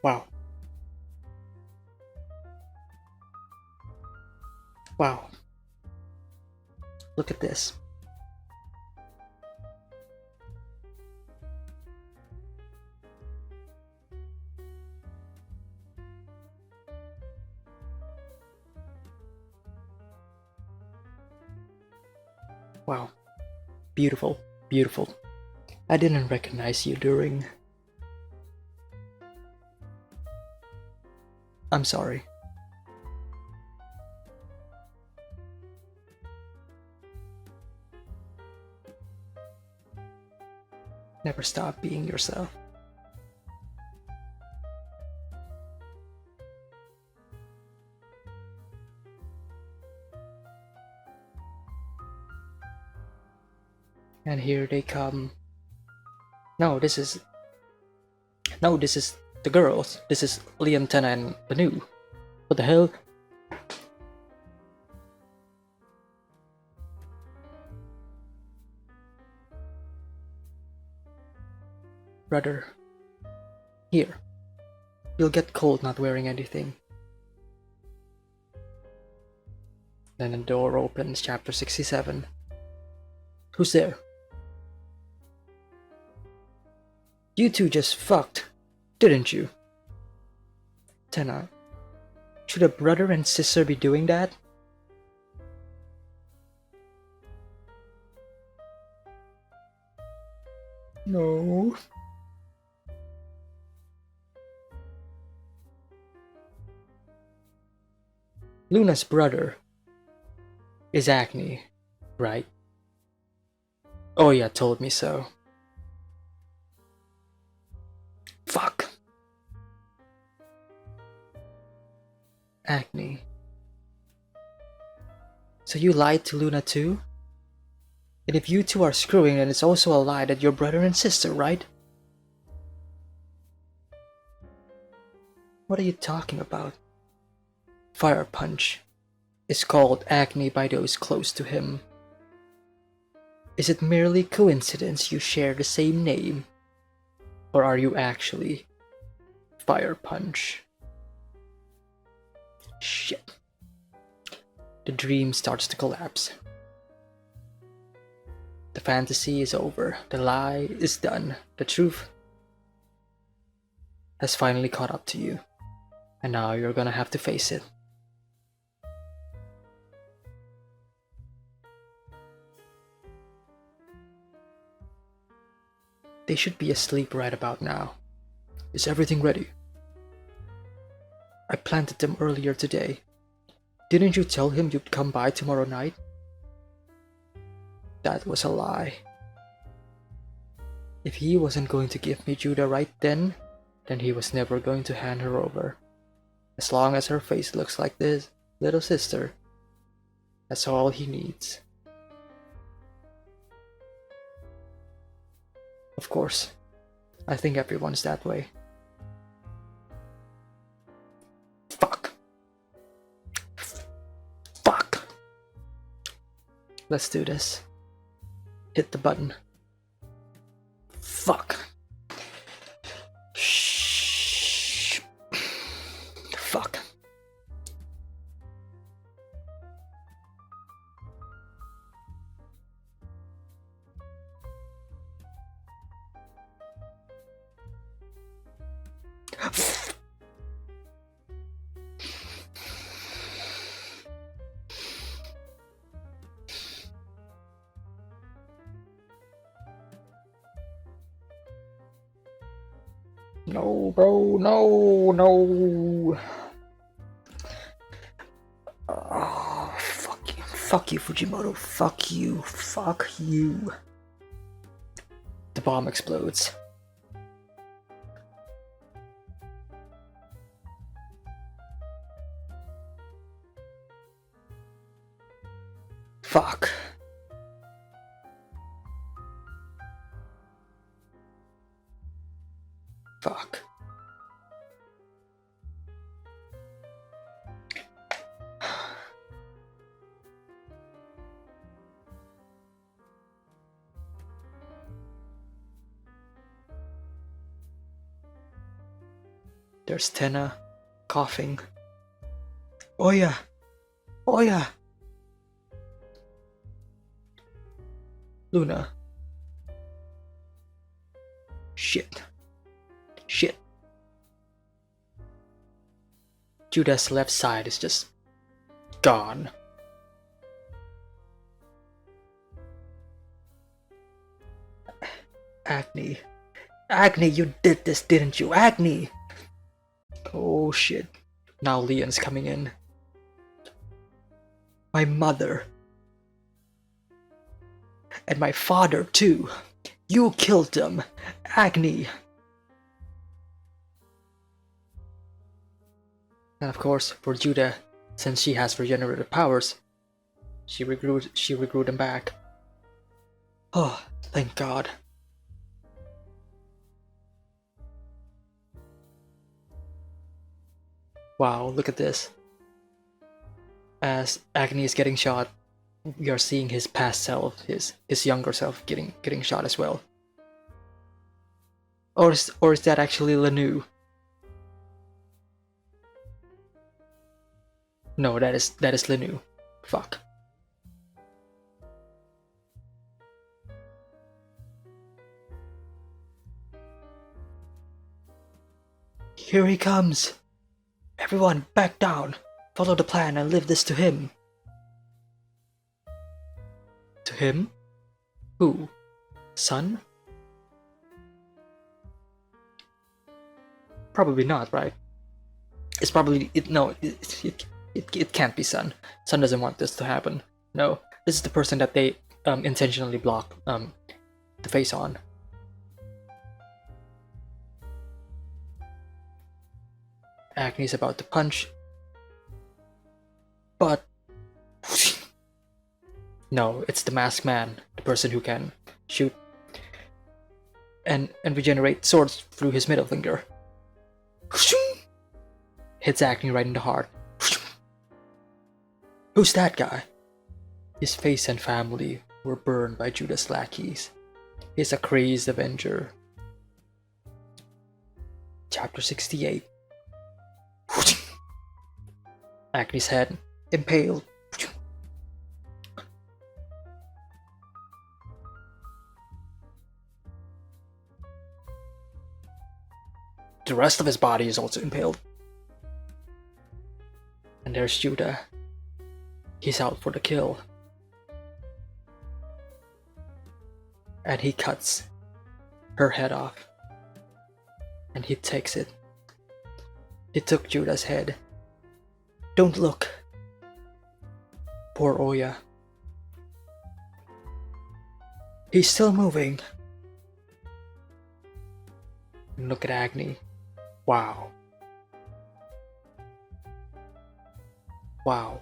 Wow. Wow. Look at this. Wow. Beautiful. Beautiful. I didn't recognize you during... I'm sorry. Never stop being yourself. And here they come. No, this is the girls. This is Liam, Tana, and Banu. What the hell? Brother. Here. You'll get cold not wearing anything. Then the door opens, chapter 67. Who's there? You two just fucked, didn't you? Tana, should a brother and sister be doing that? No. Luna's brother is Acne, right? Oh yeah, told me so. Fuck. Acne. So you lied to Luna too? And if you two are screwing, then it's also a lie that you're brother and sister, right? What are you talking about? Fire Punch is called Acne by those close to him. Is it merely coincidence you share the same name? Or are you actually Fire Punch? Shit. The dream starts to collapse. The fantasy is over. The lie is done. The truth has finally caught up to you. And now you're gonna have to face it. They should be asleep right about now. Is everything ready? I planted them earlier today. Didn't you tell him you'd come by tomorrow night? That was a lie. If he wasn't going to give me Judah right then he was never going to hand her over. As long as her face looks like this little sister, that's all he needs. Of course, I think everyone's that way. Fuck. Fuck. Let's do this. Hit the button. Fuck. Shh. Fuck. No, bro, no. Oh, fuck you. Fuck you, Fujimoto. Fuck you. Fuck you. The bomb explodes. Fuck. Fuck. There's Tenna, coughing. Oh yeah. Oh yeah. Luna. Shit. Shit. Judah's left side is just gone. Agni. Agni, you did this, didn't you? Agni! Oh shit. Now Leon's coming in. My mother. And my father, too. You killed them. Agni. And of course, for Judah, since she has regenerative powers, she regrew them back. Oh, thank God. Wow, look at this. As Agni is getting shot, we are seeing his past self, his younger self getting shot as well. Or is that actually Lanu? No, that is Lanu. Fuck. Here he comes. Everyone, back down. Follow the plan and leave this to him. To him? Who? Son? Probably not, right? It's probably it can't be Son. Son doesn't want this to happen. No, this is the person that they intentionally block the face on. Agni's about to punch, but no, it's the masked man, the person who can shoot and regenerate swords through his middle finger. Hits Agni right in the heart. Who's that guy? His face and family were burned by Judah's lackeys. He's a crazed avenger. Chapter 68. Agni's head impaled. The rest of his body is also impaled. And there's Judah. He's out for the kill. And he cuts her head off. And he takes it. He took Judah's head. Don't look. Poor Oya. He's still moving. And look at Agni. Wow. Wow.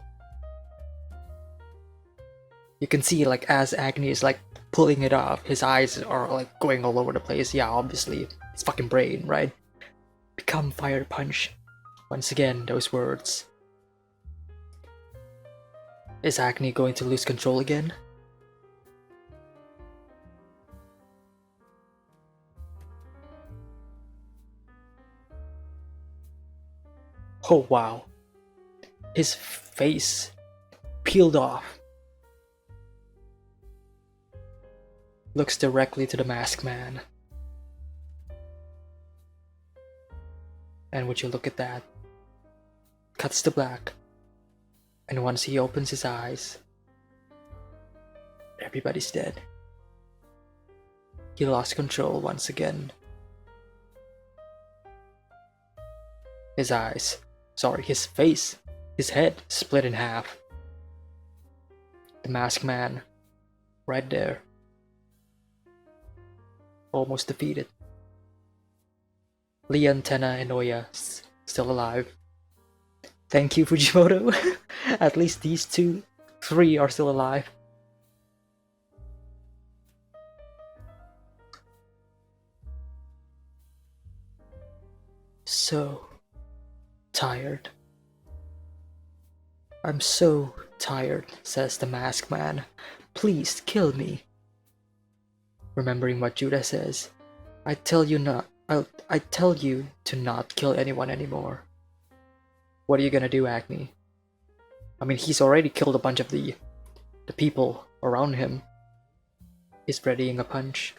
You can see, like, as Agni is like pulling it off, his eyes are like going all over the place. Yeah, obviously, it's fucking brain, right? Become Fire Punch. Once again, those words. Is Agni going to lose control again? Oh wow. His face peeled off. Looks directly to the masked man. And would you look at that? Cuts to black. And once he opens his eyes, everybody's dead. He lost control once again. His face, his head split in half. The masked man, right there. Almost defeated. Leon, Tenna, and Oya still alive. Thank you, Fujimoto. At least these three are still alive. So tired. I'm so tired, says the masked man. Please kill me. Remembering what Judah says, I tell you to not kill anyone anymore. What are you gonna do, Agni? I mean, he's already killed a bunch of the people around him. He's readying a punch.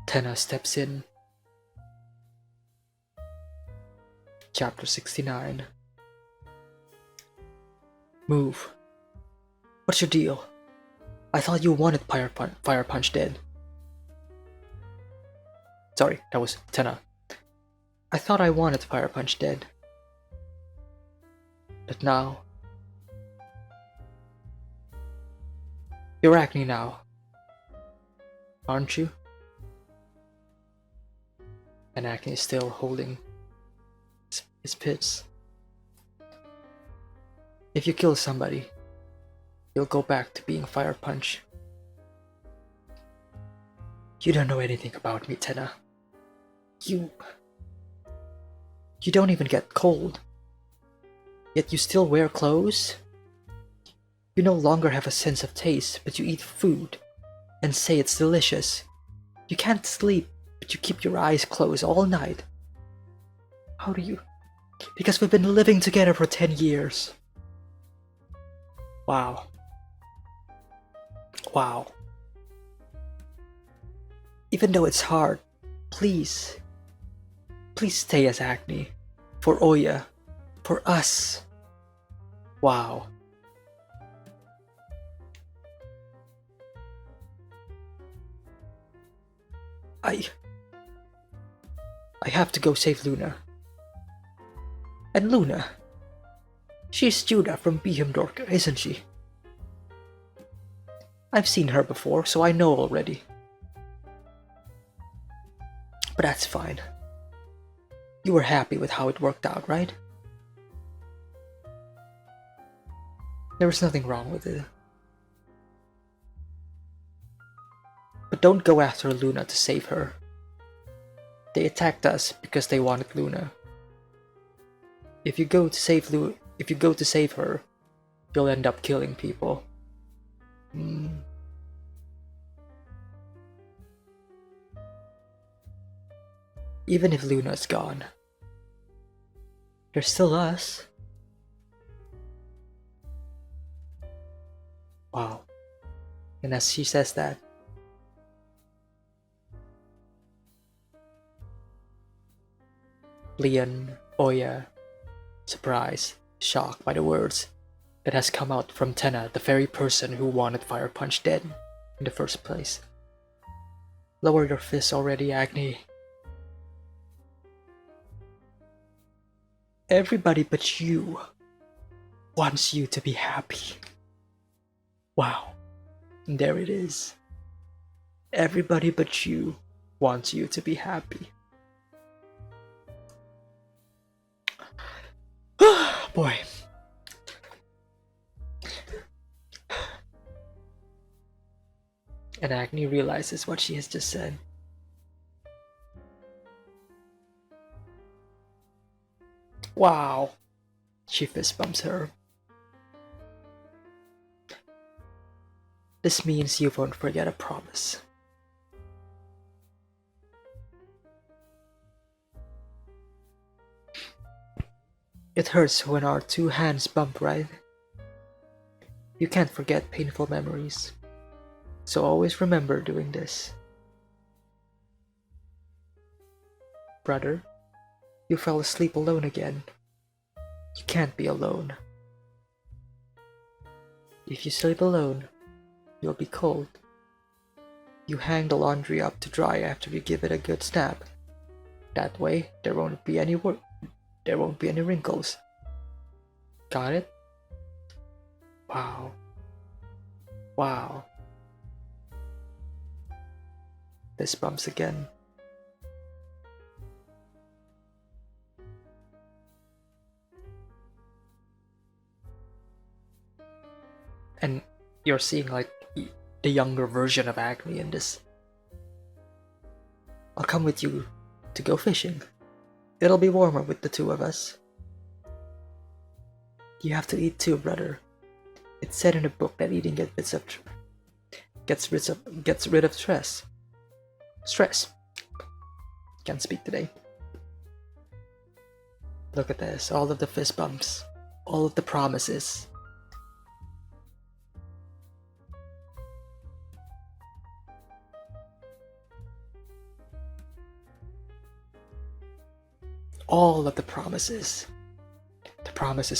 Tenna steps in. Chapter 69. Move. What's your deal? I thought you wanted Fire Punch dead. Sorry, that was Tenna. I thought I wanted Fire Punch dead. But now... You're Acne now. Aren't you? And Acne is still holding his pits. If you kill somebody, you'll go back to being Fire Punch. You don't know anything about me, Tenna. You don't even get cold. Yet you still wear clothes? You no longer have a sense of taste, but you eat food and say it's delicious. You can't sleep, but you keep your eyes closed all night. How do you? Because we've been living together for 10 years. Wow. Wow. Even though it's hard, please stay as Acne. For Oya. For us. Wow. I have to go save Luna. And Luna, she's Judah from Behemdork, isn't she? I've seen her before, so I know already. But that's fine. You were happy with how it worked out, right? There was nothing wrong with it. But don't go after Luna to save her. They attacked us because they wanted Luna. If you go to save her, you'll end up killing people. Even if Luna's gone, there's still us. Wow. And as she says that, Leon, Oya, surprised, shocked by the words that has come out from Tenna, the very person who wanted Fire Punch dead in the first place. Lower your fists already, Agni. Everybody but you wants you to be happy. Wow. And there it is. Everybody but you wants you to be happy. Boy. And Agni realizes what she has just said. Wow. She fist bumps her. This means you won't forget a promise. It hurts when our two hands bump, right? You can't forget painful memories. So always remember doing this. Brother, you fell asleep alone again. You can't be alone. If you sleep alone, you'll be cold. You hang the laundry up to dry after you give it a good snap. That way, there won't be any wrinkles. Got it? Wow. Wow. This bumps again. And you're seeing like the younger version of Agni in this. I'll come with you to go fishing. It'll be warmer with the two of us. You have to eat too, brother. It's said in a book that eating gets rid of stress. Can't speak today. Look at this, all of the fist bumps, all of the promises. all of the promises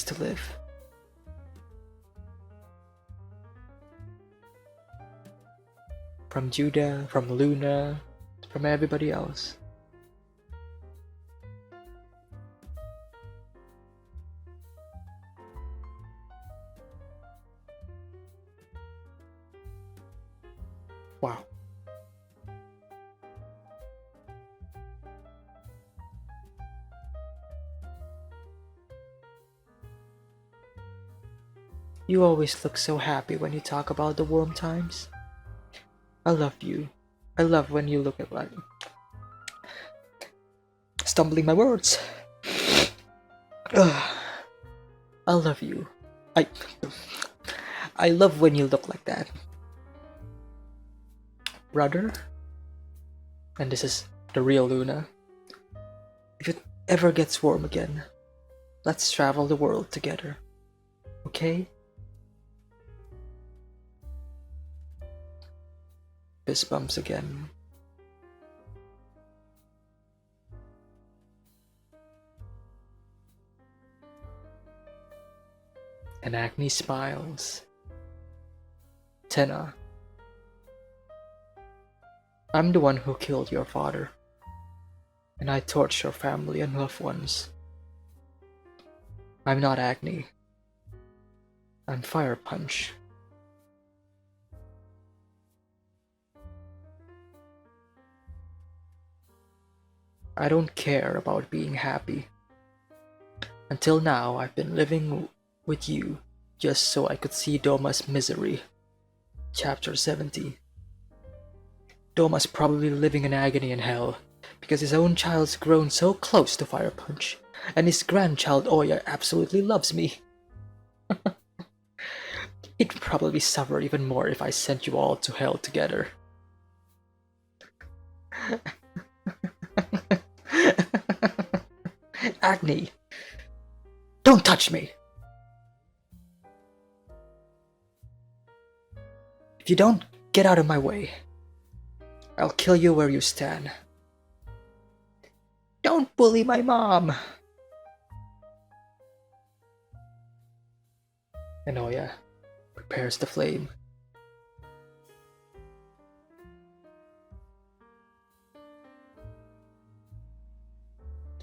to live. From Judah, from Luna, from everybody else. Wow. You always look so happy when you talk about the warm times. I love you. I love when you look at like stumbling my words. Ugh. I love you. I love when you look like that. Brother, and this is the real Luna. If it ever gets warm again, let's travel the world together. Okay? Fist bumps again. And Acne smiles. Tenna, I'm the one who killed your father, and I torched your family and loved ones. I'm not Acne. I'm Fire Punch. I don't care about being happy. Until now, I've been living with you just so I could see Doma's misery. Chapter 70. Doma's probably living in agony in hell because his own child's grown so close to Fire Punch, and his grandchild Oya absolutely loves me. He'd probably suffer even more if I sent you all to hell together. Agni, don't touch me! If you don't get out of my way, I'll kill you where you stand. Don't bully my mom! And Oya prepares the flame.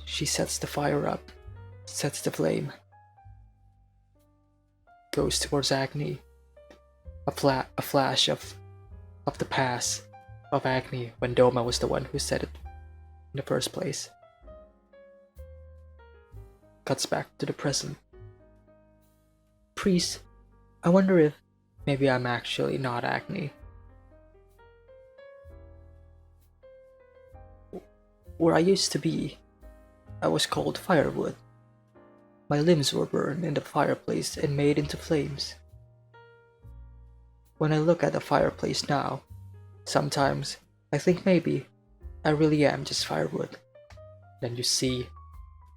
She sets the fire up, sets the flame, goes towards Agni. A flash of the past of Agni when Doma was the one who set it in the first place. Cuts back to the present. Priest, I wonder if maybe I'm actually not Agni. Where I used to be, I was called firewood. My limbs were burned in the fireplace and made into flames. When I look at the fireplace now, sometimes I think maybe I really am just firewood. Then you see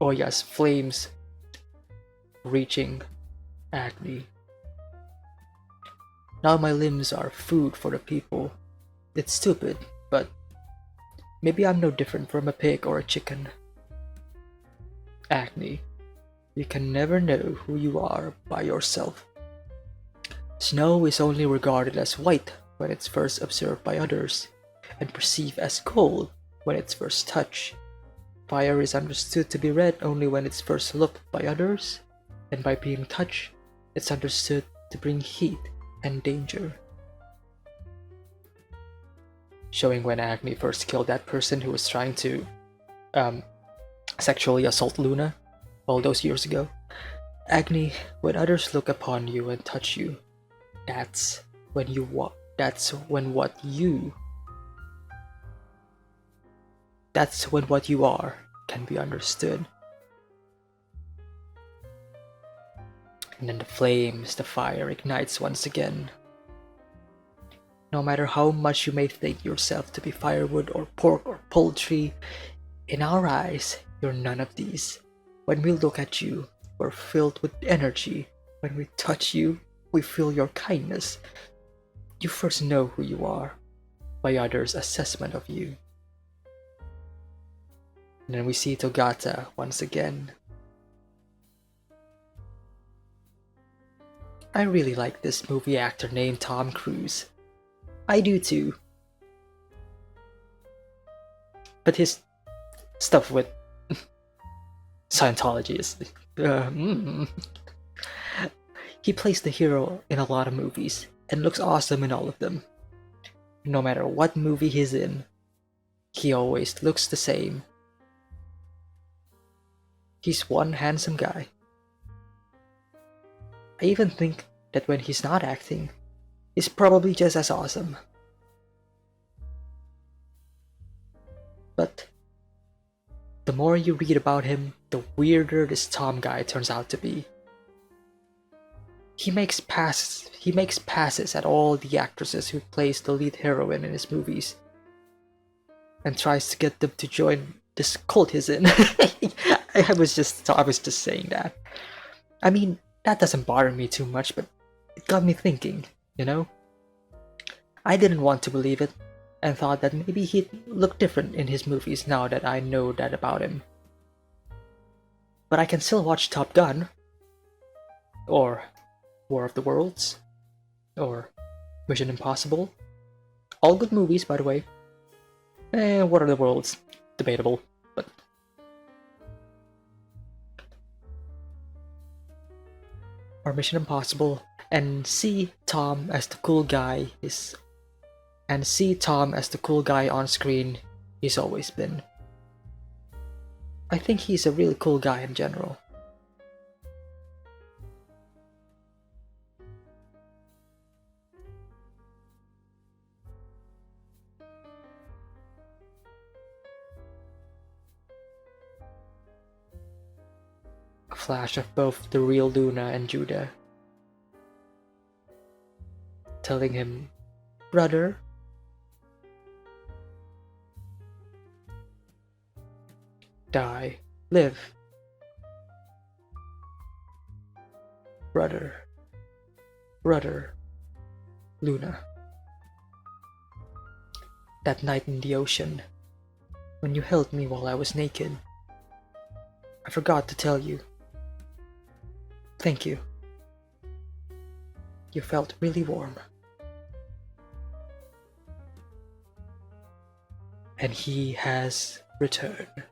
Oya's flames reaching Agni. Now my limbs are food for the people. It's stupid, but maybe I'm no different from a pig or a chicken. Agni, you can never know who you are by yourself. Snow is only regarded as white when it's first observed by others, and perceived as cold when it's first touched. Fire is understood to be red only when it's first looked by others, and by being touched, it's understood to bring heat and danger. Showing when Agni first killed that person who was trying to sexually assault Luna all those years ago. Agni, when others look upon you and touch you, that's when what you are can be understood. And then the flames, the fire ignites once again. No matter how much you may think yourself to be firewood or pork or poultry, in our eyes, you're none of these. When we look at you, we're filled with energy. When we touch you, we feel your kindness. You first know who you are by others' assessment of you. And then we see Togata once again. I really like this movie actor named Tom Cruise. I do too. But his stuff with Scientology is... He plays the hero in a lot of movies and looks awesome in all of them. No matter what movie he's in, he always looks the same. He's one handsome guy. I even think that when he's not acting, he's probably just as awesome. But the more you read about him, the weirder this Tom guy turns out to be. He makes passes at all the actresses who plays the lead heroine in his movies, and tries to get them to join this cult he's in. I was just saying that. I mean, that doesn't bother me too much, but it got me thinking, you know? I didn't want to believe it, and thought that maybe he'd look different in his movies now that I know that about him. But I can still watch Top Gun, or War of the Worlds, or Mission Impossible. All good movies, by the way. War of the Worlds, debatable, but... Or Mission Impossible, and see Tom as the cool guy on screen he's always been. I think he's a really cool guy in general. A flash of both the real Luna and Judah, telling him, "Brother, die, live. Brother, Luna." That night in the ocean, when you held me while I was naked, I forgot to tell you. Thank you. You felt really warm. And he has returned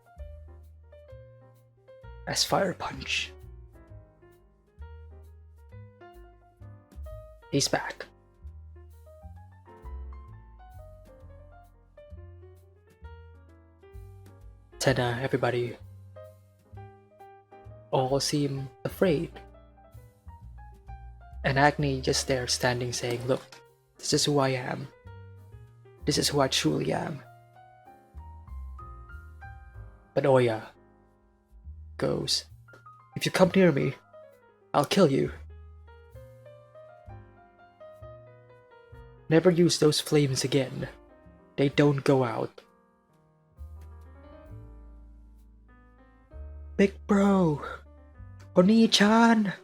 as Fire Punch. He's back. Then everybody all seem afraid. And Agni just there standing saying, "Look, this is who I am. This is who I truly am." But Oya goes, "If you come near me, I'll kill you. Never use those flames again. They don't go out." "Big bro, Oni-chan."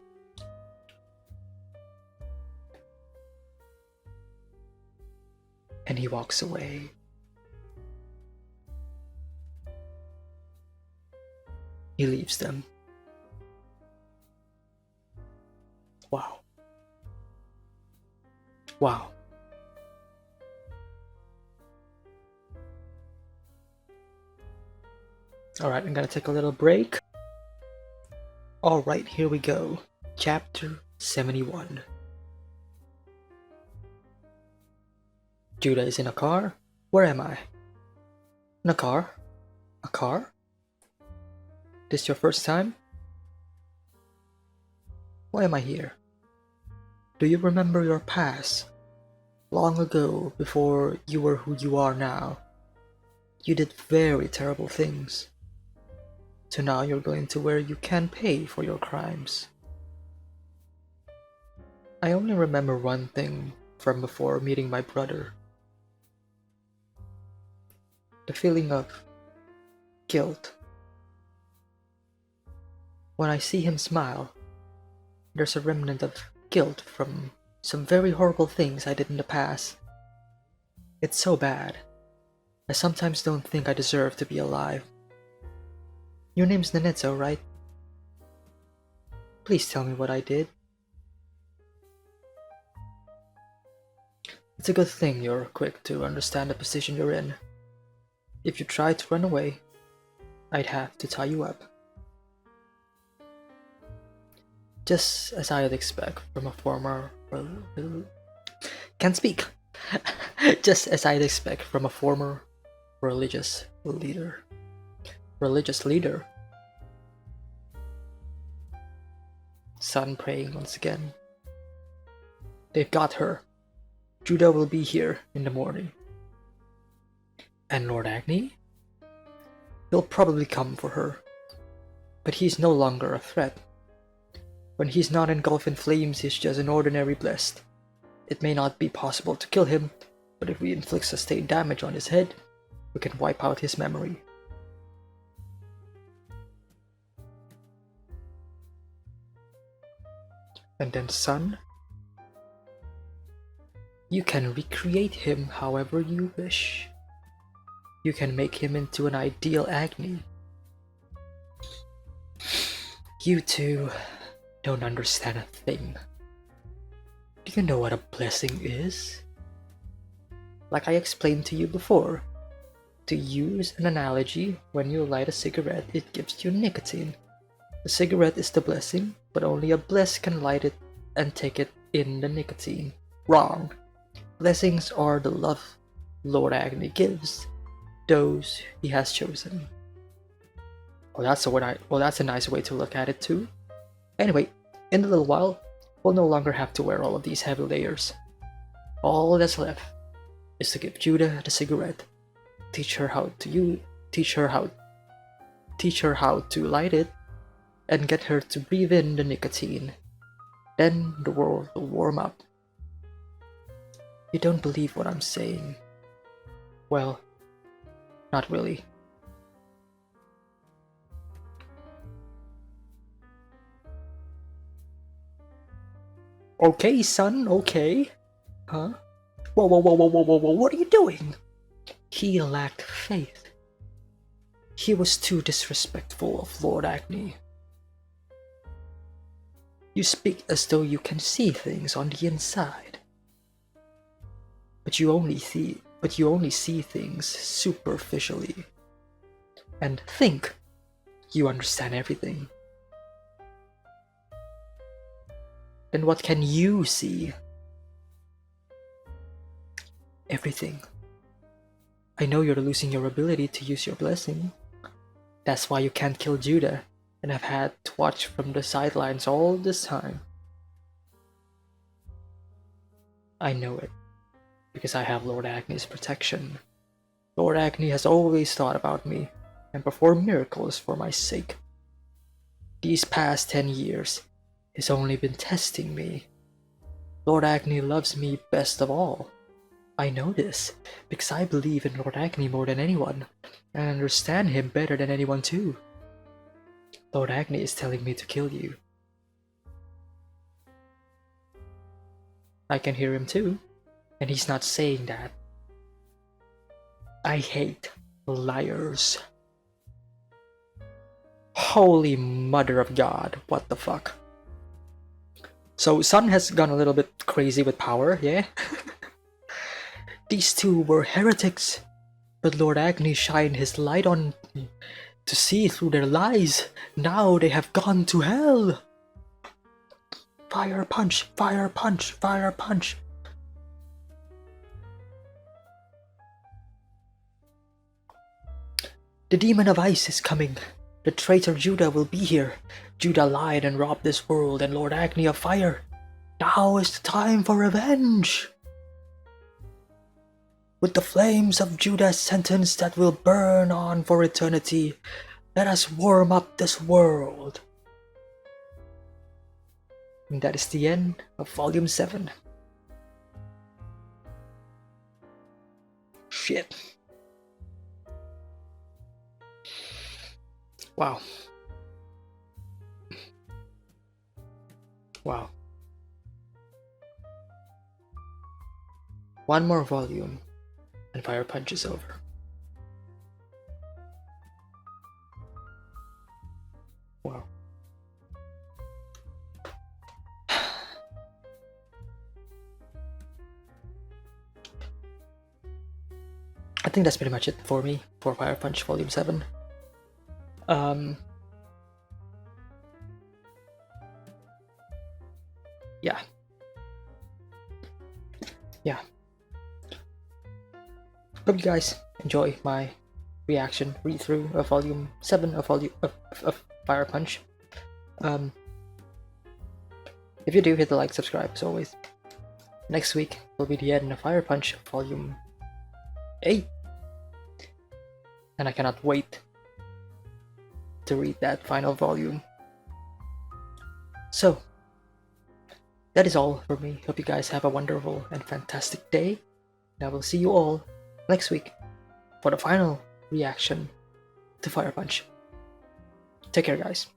And he walks away. He leaves them. Wow. Wow. Alright, I'm gonna take a little break. Alright, here we go. Chapter 71. Judah is in a car. Where am I? In a car? A car? This your first time? Why am I here? Do you remember your past? Long ago, before you were who you are now, you did very terrible things. So now you're going to where you can pay for your crimes. I only remember one thing from before meeting my brother. The feeling of guilt. When I see him smile, there's a remnant of guilt from some very horrible things I did in the past. It's so bad. I sometimes don't think I deserve to be alive. Your name's Nanetsu, right? Please tell me what I did. It's a good thing you're quick to understand the position you're in. If you try to run away, I'd have to tie you up. Just as I'd expect from a former... Can't speak! Just as I'd expect from a former religious leader. Sun praying once again. They've got her. Judah will be here in the morning. And Lord Agni? He'll probably come for her. But he's no longer a threat. When he's not engulfed in flames, he's just an ordinary blessed. It may not be possible to kill him, but if we inflict sustained damage on his head, we can wipe out his memory. And then Sun? You can recreate him however you wish. You can make him into an ideal Agni. You two don't understand a thing. Do you know what a blessing is? Like I explained to you before, to use an analogy, when you light a cigarette, it gives you nicotine. The cigarette is the blessing, but only a blessed can light it and take it in the nicotine. Wrong. Blessings are the love Lord Agni gives those he has chosen. Well, that's a nice way to look at it too. Anyway, in a little while, we'll no longer have to wear all of these heavy layers. All that's left is to give Judah the cigarette, teach her how to light it, and get her to breathe in the nicotine. Then the world will warm up. You don't believe what I'm saying? Well, not really. Okay, son, okay. Huh? Whoa, what are you doing? He lacked faith. He was too disrespectful of Lord Agni. You speak as though you can see things on the inside. But you only see things superficially. And think you understand everything. Then what can you see? Everything. I know you're losing your ability to use your blessing. That's why you can't kill Judah, and have had to watch from the sidelines all this time. I know it, because I have Lord Agni's protection. Lord Agni has always thought about me, and performed miracles for my sake. These past 10 years, he's only been testing me. Lord Agni loves me best of all. I know this, because I believe in Lord Agni more than anyone, and understand him better than anyone too. Lord Agni is telling me to kill you. I can hear him too, and he's not saying that. I hate liars. Holy Mother of God, what the fuck? So Sun has gone a little bit crazy with power, yeah? These two were heretics, but Lord Agni shined his light on me to see through their lies. Now they have gone to hell. Fire punch, fire punch, fire punch. The demon of ice is coming. The traitor Judah will be here. Judah lied and robbed this world and Lord Agni of fire. Now is the time for revenge. With the flames of Judah's sentence that will burn on for eternity, let us warm up this world. And that is the end of Volume 7. Shit. Wow. Wow. One more volume, and Fire Punch is over. Wow. I think that's pretty much it for me for Fire Punch Volume 7. Yeah. Hope you guys enjoy my reaction read through of Volume 7 of Fire Punch. If you do, hit the like, subscribe as always. Next week will be the end of Fire Punch Volume 8. And I cannot wait to read that final volume. So, that is all for me. Hope you guys have a wonderful and fantastic day. And I will see you all next week for the final reaction to Fire Punch. Take care, guys.